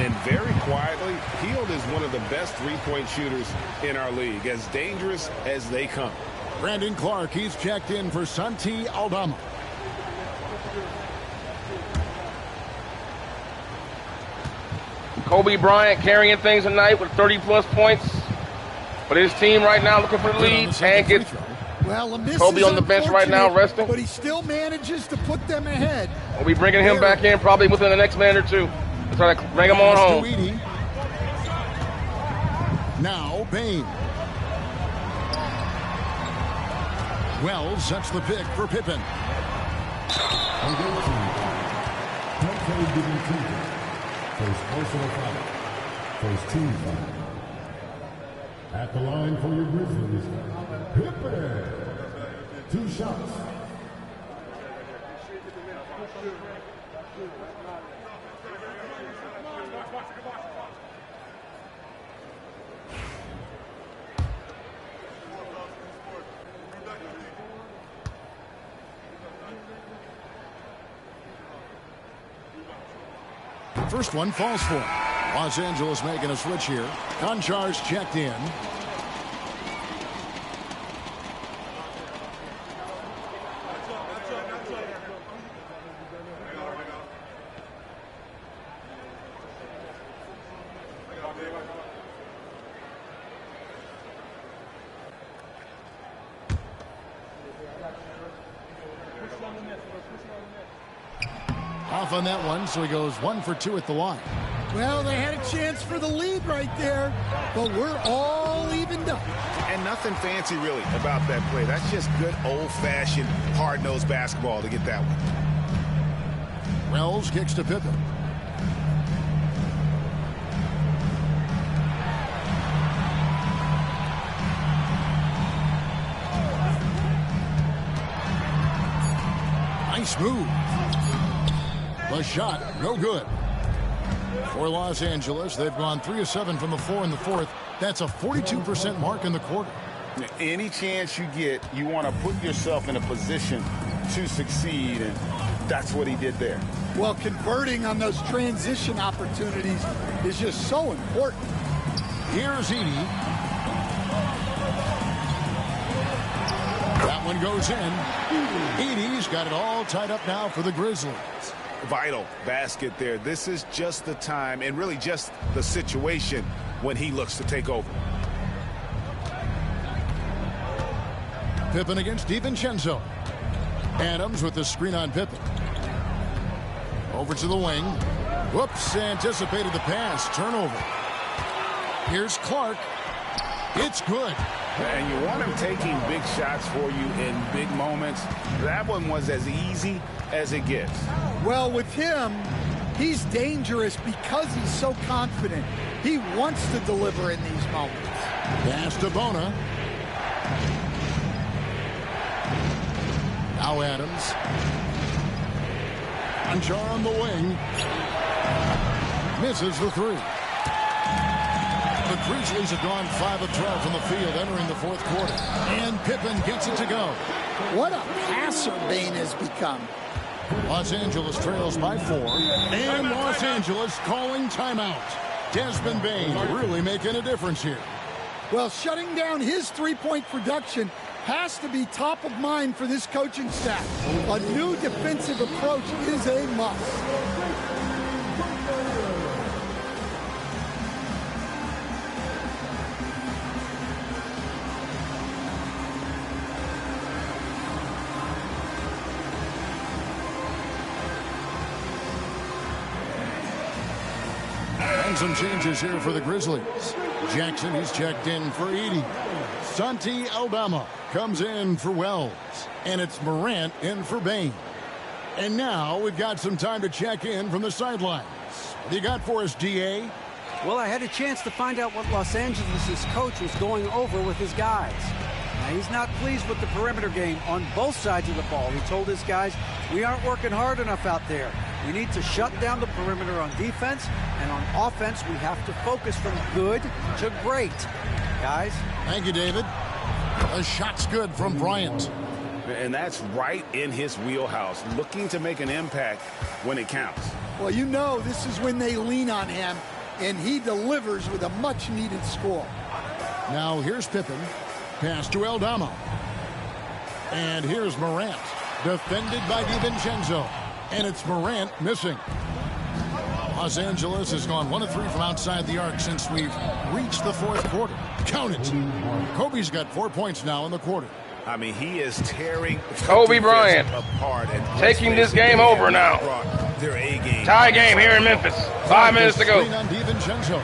And very quietly, Hield is one of the best three-point shooters in our league, as dangerous as they come. Brandon Clark, he's checked in for Santi Aldama. Kobe Bryant carrying things tonight with 30-plus points. But his team right now looking for the lead. And gets well, a miss Kobe on the bench right now resting. But he still manages to put them ahead. We'll be bringing him back in probably within the next minute or two. To try to bring him on home. Now Bain. Wells sets the pick for Pippen. First personal foul. First team foul. At the line for your Grizzlies, Pippen. 2 shots. First one falls for him. Los Angeles making a switch here. Konchar's checked in. Off on that one, so he goes 1 for 2 at the line. Well, they had a chance for the lead right there, but we're all evened up. And nothing fancy really about that play. That's just good old-fashioned hard-nosed basketball to get that one. Wells kicks to Pippen. Nice move. The shot, no good. For Los Angeles, they've gone 3 of 7 from the floor in the fourth. That's a 42% mark in the quarter. Any chance you get, you want to put yourself in a position to succeed, and that's what he did there. Well, converting on those transition opportunities is just so important. Here's Edey. That one goes in. Edey's got it all tied up now for the Grizzlies. Vital basket there. This is just the time and really just the situation when he looks to take over. Pippen against DiVincenzo. Adams with the screen on Pippen. Over to the wing. Whoops, anticipated the pass. Turnover. Here's Clark. It's good. And you want him taking big shots for you in big moments. That one was as easy as it gets. Well, with him, he's dangerous because he's so confident. He wants to deliver in these moments. Pass to Bona. Now Adams. Konchar on the wing. Misses the 3. The Grizzlies have gone 5 of 12 from the field entering the fourth quarter. And Pippen gets it to go. What a passer Bane has become. Los Angeles trails by 4. And Los Angeles calling timeout. Desmond Bane really making a difference here. Well, shutting down his three-point production has to be top of mind for this coaching staff. A new defensive approach is a must. And some changes here for the Grizzlies. Jackson is checked in for Edey. Santi Aldama comes in for Wells. And it's Morant in for Bane. And now we've got some time to check in from the sidelines. What do you got for us, DA? Well, I had a chance to find out what Los Angeles' coach was going over with his guys. Now, he's not pleased with the perimeter game on both sides of the ball. He told his guys, we aren't working hard enough out there. We need to shut down the perimeter on defense, and on offense, we have to focus from good to great. Guys? Thank you, David. A shot's good from Bryant. And that's right in his wheelhouse, looking to make an impact when it counts. Well, you know this is when they lean on him, and he delivers with a much-needed score. Now here's Pippen. Pass to Aldama. And here's Morant. Defended by DiVincenzo. And it's Morant missing. Los Angeles has gone 1 of 3 from outside the arc since we've reached the fourth quarter. Count it. Kobe's got 4 points now in the quarter. I mean, he is tearing Kobe Bryant apart and taking this game over now. Their A game. Tie game here in Memphis. 5 minutes to go. On DiVincenzo.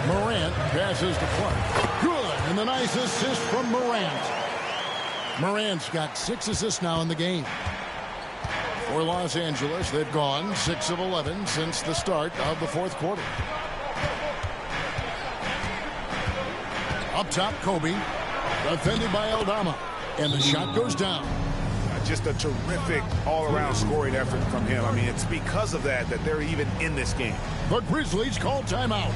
Morant passes to Clark. Good. And the nice assist from Morant. Morant's got 6 assists now in the game. For Los Angeles, they've gone 6 of 11 since the start of the fourth quarter. Up top, Kobe. Defended by Aldama. And the shot goes down. Just a terrific all-around scoring effort from him. I mean, it's because of that they're even in this game. The Grizzlies call timeout.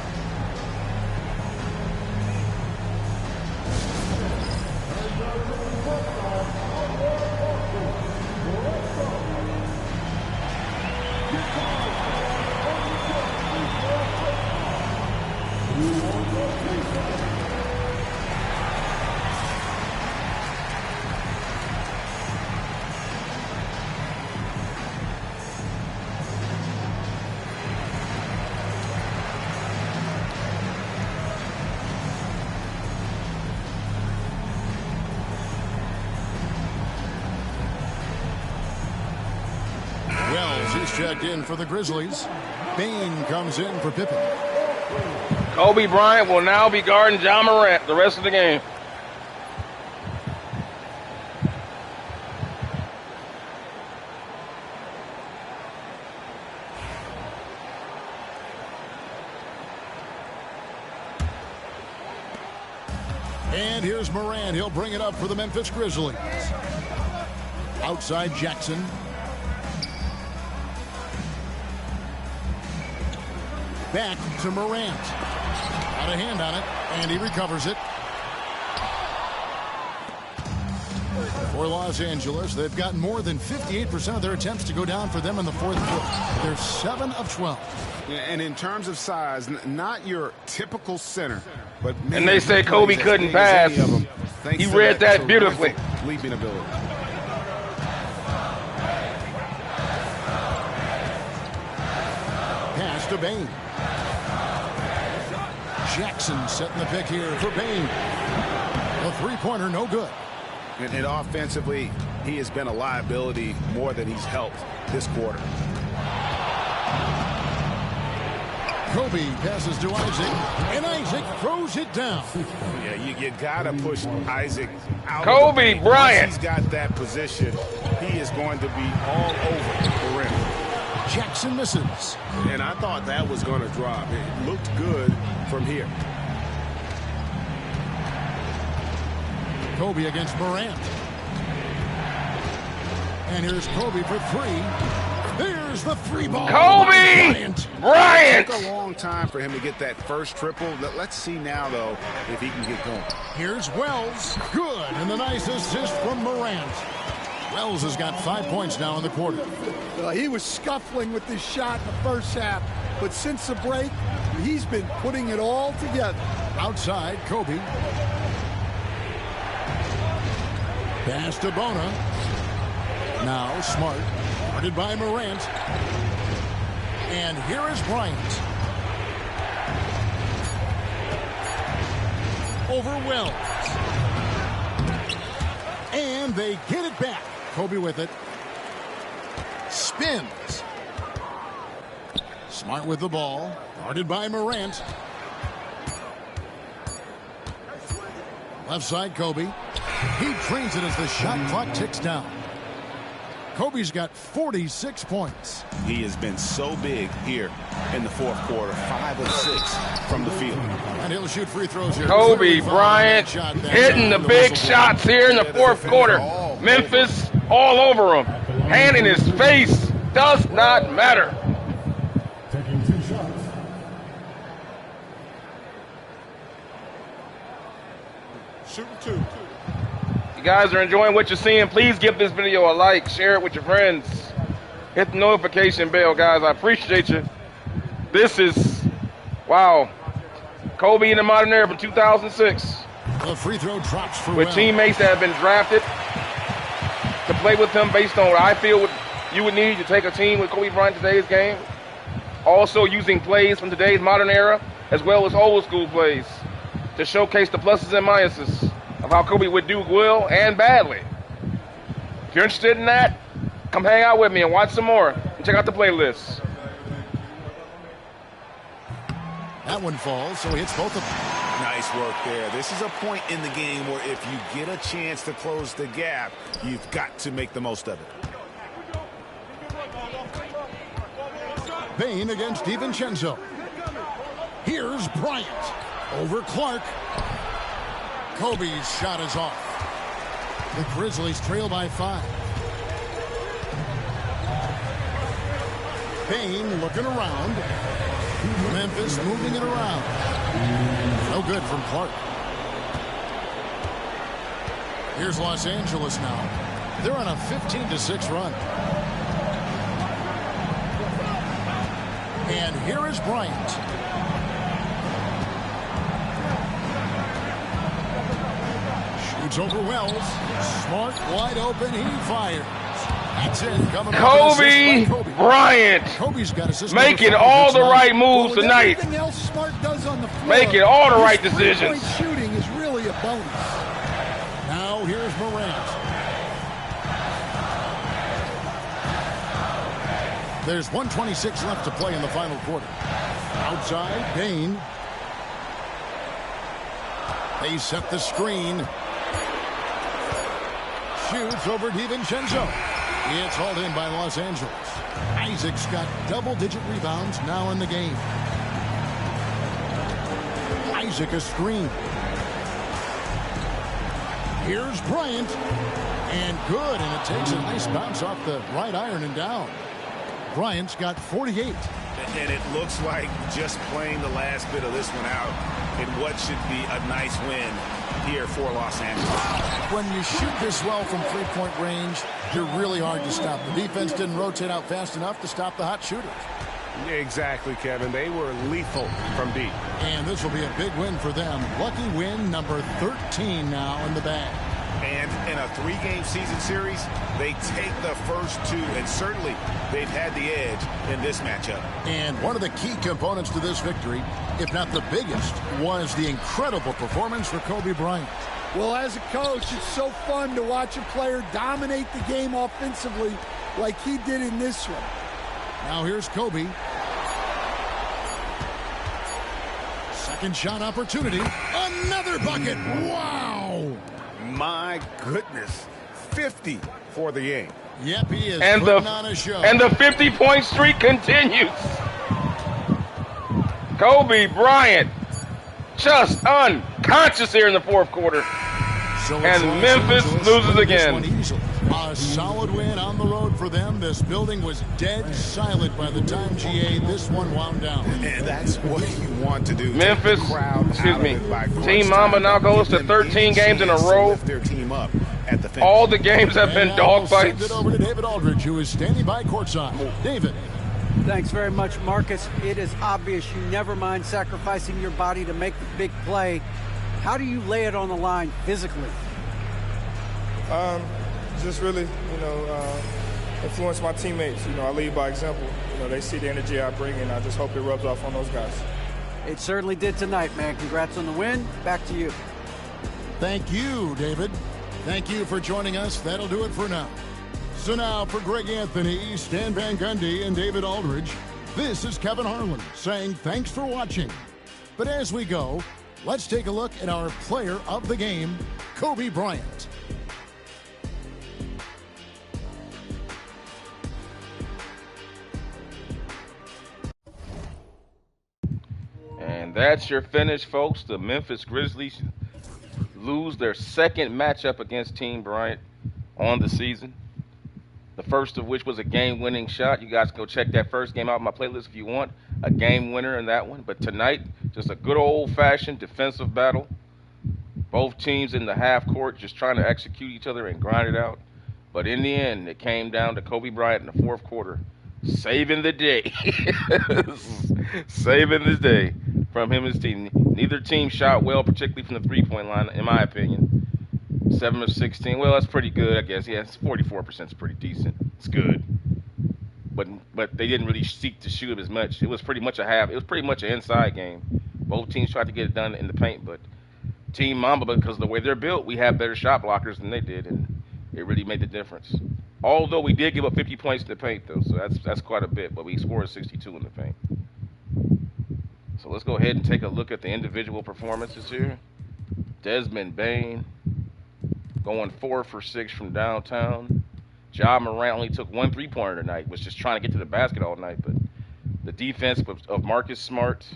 He's checked in for the Grizzlies. Bane comes in for Pippen. Kobe Bryant will now be guarding Ja Morant the rest of the game. And here's Morant. He'll bring it up for the Memphis Grizzlies. Outside Jackson. Back to Morant. Got a hand on it, and he recovers it. For Los Angeles, they've gotten more than 58% of their attempts to go down for them in the fourth quarter. They're 7 of 12. And in terms of size, not your typical center, but and they say Kobe couldn't pass. He read that beautifully. Leaping ability. Pass to Bane. Jackson setting the pick here for Bane. A three-pointer, no good. And offensively, he has been a liability more than he's helped this quarter. Kobe passes to Isaac, and Isaac throws it down. Yeah, you got to push Isaac out. Kobe Bryant. Once he's got that position, he is going to be all over the rim. Jackson misses. And I thought that was going to drop. It looked good from here. Kobe against Morant. And here's Kobe for 3. There's the 3 ball. Kobe Bryant. Bryant. It took a long time for him to get that first triple. Let's see now, though, if he can get going. Here's Wells. Good. And the nice assist from Morant. Wells has got 5 points now in the quarter. He was scuffling with this shot in the first half, but since the break, he's been putting it all together. Outside, Kobe. Pass to Bona. Now Smart. Guarded by Morant. And here is Bryant. Over Wells. And they get it back. Kobe with it. Spins. Smart with the ball. Guarded by Morant. Left side, Kobe. He drains it as the shot clock ticks down. Kobe's got 46 points. He has been so big here in the fourth quarter. 5 of 6 from the field. And he'll shoot free throws here. Kobe Bryant hitting the big shots here in the fourth quarter. Memphis all over him. Hand in his face does not matter. Taking 2 shots. Shooting 2. You guys are enjoying what you're seeing, please give this video a like, share it with your friends. Hit the notification bell, guys. I appreciate you. This is, wow, Kobe in the modern era from 2006. The free throw drops for with teammates that have been drafted to play with him based on what I feel you would need to take a team with Kobe Bryant today's game. Also using plays from today's modern era as well as old school plays to showcase the pluses and minuses of how Kobe would do well and badly. If you're interested in that, come hang out with me and watch some more and check out the playlist. That one falls, so he hits both of them. Nice work there. This is a point in the game where if you get a chance to close the gap, you've got to make the most of it. Payne against DiVincenzo. Here's Bryant over Clark. Kobe's shot is off. The Grizzlies trail by 5. Payne looking around. Memphis moving it around. No good from Clark. Here's Los Angeles now. They're on a 15-6 run. And here is Bryant. Shoots over Wells. Smart, wide open. He fires. That's it. Kobe Bryant making all the right moves tonight. Everything else Smart does on the floor, making all the right decisions. Shooting is really a bonus. Now here's Morant. There's 1:26 left to play in the final quarter. Outside, Payne. They set the screen. Shoots over DiVincenzo. It's hauled in by Los Angeles. Isaac's got double-digit rebounds now in the game. Isaac a screen. Here's Bryant. And good, and it takes a nice bounce off the right iron and down. Bryant's got 48. And it looks like just playing the last bit of this one out in what should be a nice win here for Los Angeles. When you shoot this well from three-point range, you're really hard to stop. The defense didn't rotate out fast enough to stop the hot shooters. Exactly, Kevin. They were lethal from deep. And this will be a big win for them. Lucky win number 13 now in the bag. And in a 3-game season series, they take the first 2, and certainly they've had the edge in this matchup. And one of the key components to this victory, if not the biggest, was the incredible performance for Kobe Bryant. Well, as a coach, it's so fun to watch a player dominate the game offensively like he did in this one. Now here's Kobe. Second shot opportunity. Another bucket. Wow. My goodness. 50 for the game. Yep, he is and putting on a show. And the 50-point streak continues. Kobe Bryant just unconscious here in the fourth quarter. So and Memphis loses again. A solid win on the road for them. This building was dead silent by the time, GA, this one wound down. And that's what you want to do. Memphis, Team Mamba now goes to 13 games in a row. Their team up at the finish. All the games have been dogfights. Send it over to David Aldridge, who is standing by courtside. David. Thanks very much, Marcus. It is obvious you never mind sacrificing your body to make the big play. How do you lay it on the line physically? Just really, influence my teammates. I lead by example. They see the energy I bring, and I just hope it rubs off on those guys. It certainly did tonight, man. Congrats on the win. Back to you. Thank you, David. Thank you for joining us. That'll do it for now. So now for Greg Anthony, Stan Van Gundy, and David Aldridge, this is Kevin Harlan saying thanks for watching. But as we go, let's take a look at our player of the game, Kobe Bryant. And that's your finish, folks. The Memphis Grizzlies lose their second matchup against Team Bryant on the season. The first of which was a game-winning shot. You guys go check that first game out on my playlist if you want. A game winner in that one. But tonight, just a good old-fashioned defensive battle. Both teams in the half court just trying to execute each other and grind it out. But in the end, it came down to Kobe Bryant in the fourth quarter, saving the day. Saving the day from him and his team. Neither team shot well, particularly from the three-point line, in my opinion. 7 of 16. Well, that's pretty good, I guess. Yeah, 44% is pretty decent. It's good. But they didn't really seek to shoot as much. It was pretty much it was pretty much an inside game. Both teams tried to get it done in the paint, but Team Mamba, because of the way they're built, we have better shot blockers than they did, and it really made the difference. Although we did give up 50 points in the paint, though, so that's quite a bit, but we scored 62 in the paint. So let's go ahead and take a look at the individual performances here. Desmond Bane going 4 for 6 from downtown. Ja Morant only took 1 3-pointer tonight, was just trying to get to the basket all night, but the defense of Marcus Smart,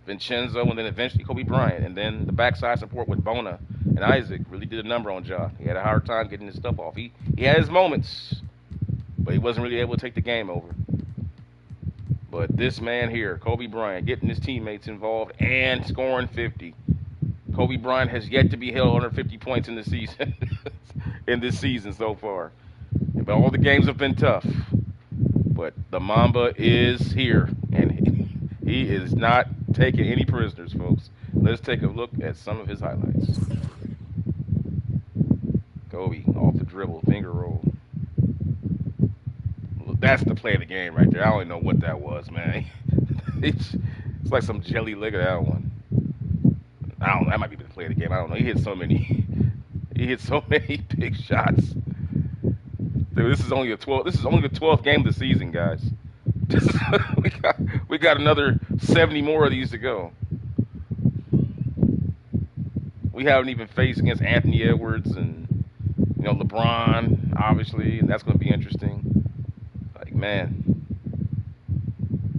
Vincenzo, and then eventually Kobe Bryant, and then the backside support with Bona and Isaac really did a number on Ja. He had a hard time getting his stuff off. He had his moments, but he wasn't really able to take the game over. But this man here, Kobe Bryant, getting his teammates involved and scoring 50. Kobe Bryant has yet to be held under 50 points in the season, in this season so far. But all the games have been tough. But the Mamba is here, and he is not taking any prisoners, folks. Let's take a look at some of his highlights. Kobe off the dribble, finger roll. That's the play of the game right there. I don't even know what that was, man. It's like some jelly. Look at that one. I don't know. That might be the play of the game. I don't know. He hit so many big shots. Dude, this is only the 12th game of the season, guys. we got another 70 more of these to go. We haven't even faced against Anthony Edwards and LeBron, obviously, and that's going to be interesting. Like, man,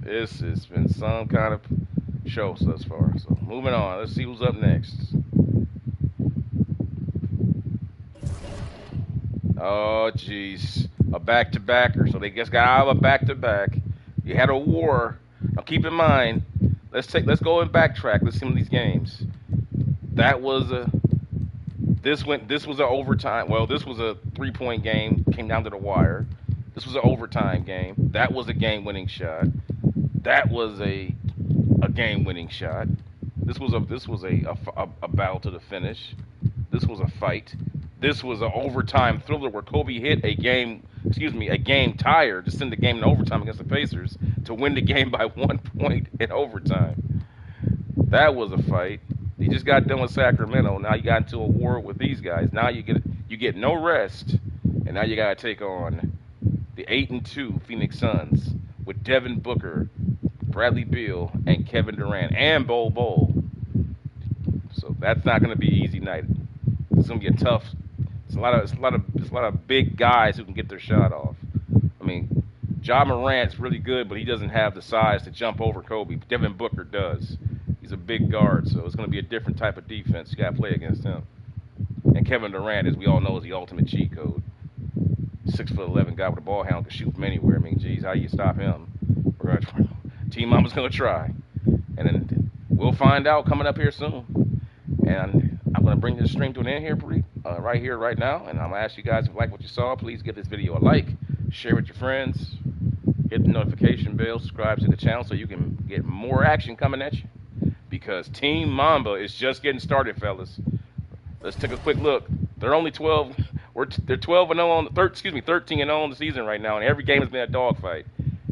this has been some kind of show thus far. So moving on, let's see who's up next. Oh geez, a back-to-backer. So they just got out of a back-to-back. You had a war. Now keep in mind, let's go and backtrack. Let's see some of these games. This was an overtime. Well, this was a 3-point game. Came down to the wire. This was an overtime game. That was a game-winning shot. That was a game-winning shot. This was a battle to the finish. This was a fight. This was an overtime thriller where Kobe hit a game tire to send the game in overtime against the Pacers to win the game by 1 point in overtime. That was a fight. You just got done with Sacramento. Now you got into a war with these guys. Now you get no rest, and now you got to take on the 8-2 Phoenix Suns with Devin Booker, Bradley Beal, and Kevin Durant, and Bol Bol. So that's not going to be an easy night. It's going to be a tough. It's a lot of big guys who can get their shot off. I mean, Ja Morant's really good, but he doesn't have the size to jump over Kobe. Devin Booker does. He's a big guard, so it's going to be a different type of defense. You got to play against him. And Kevin Durant, as we all know, is the ultimate cheat code. 6'11" guy with a ball handle can shoot from anywhere. I mean, geez, how you stop him? Team Mamba's going to try. And then we'll find out coming up here soon. And I'm going to bring this stream to an end here, right here, right now. And I'm going to ask you guys if you like what you saw, please give this video a like, share with your friends, hit the notification bell, subscribe to the channel so you can get more action coming at you. Because Team Mamba is just getting started, fellas. Let's take a quick look. They're only 12. They're 12-0 on the 13-0 on the season right now, and every game has been a dogfight.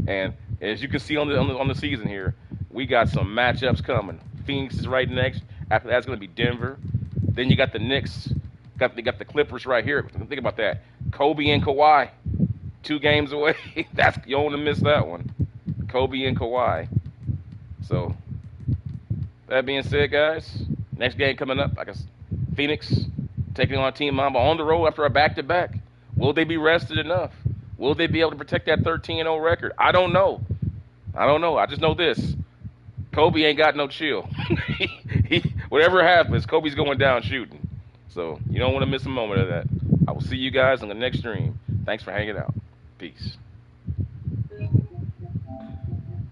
And as you can see on the season here, we got some matchups coming. Phoenix is right next. After that's going to be Denver. Then you got the Knicks. They got the Clippers right here. Think about that. Kobe and Kawhi, 2 games away. You don't want to miss that one. Kobe and Kawhi. So that being said, guys, next game coming up, I guess Phoenix taking on Team Mamba on the road after a back-to-back. Will they be rested enough? Will they be able to protect that 13-0 record? I don't know. I just know this. Kobe ain't got no chill. Whatever happens, Kobe's going down shooting. So you don't want to miss a moment of that. I will see you guys on the next stream. Thanks for hanging out. Peace.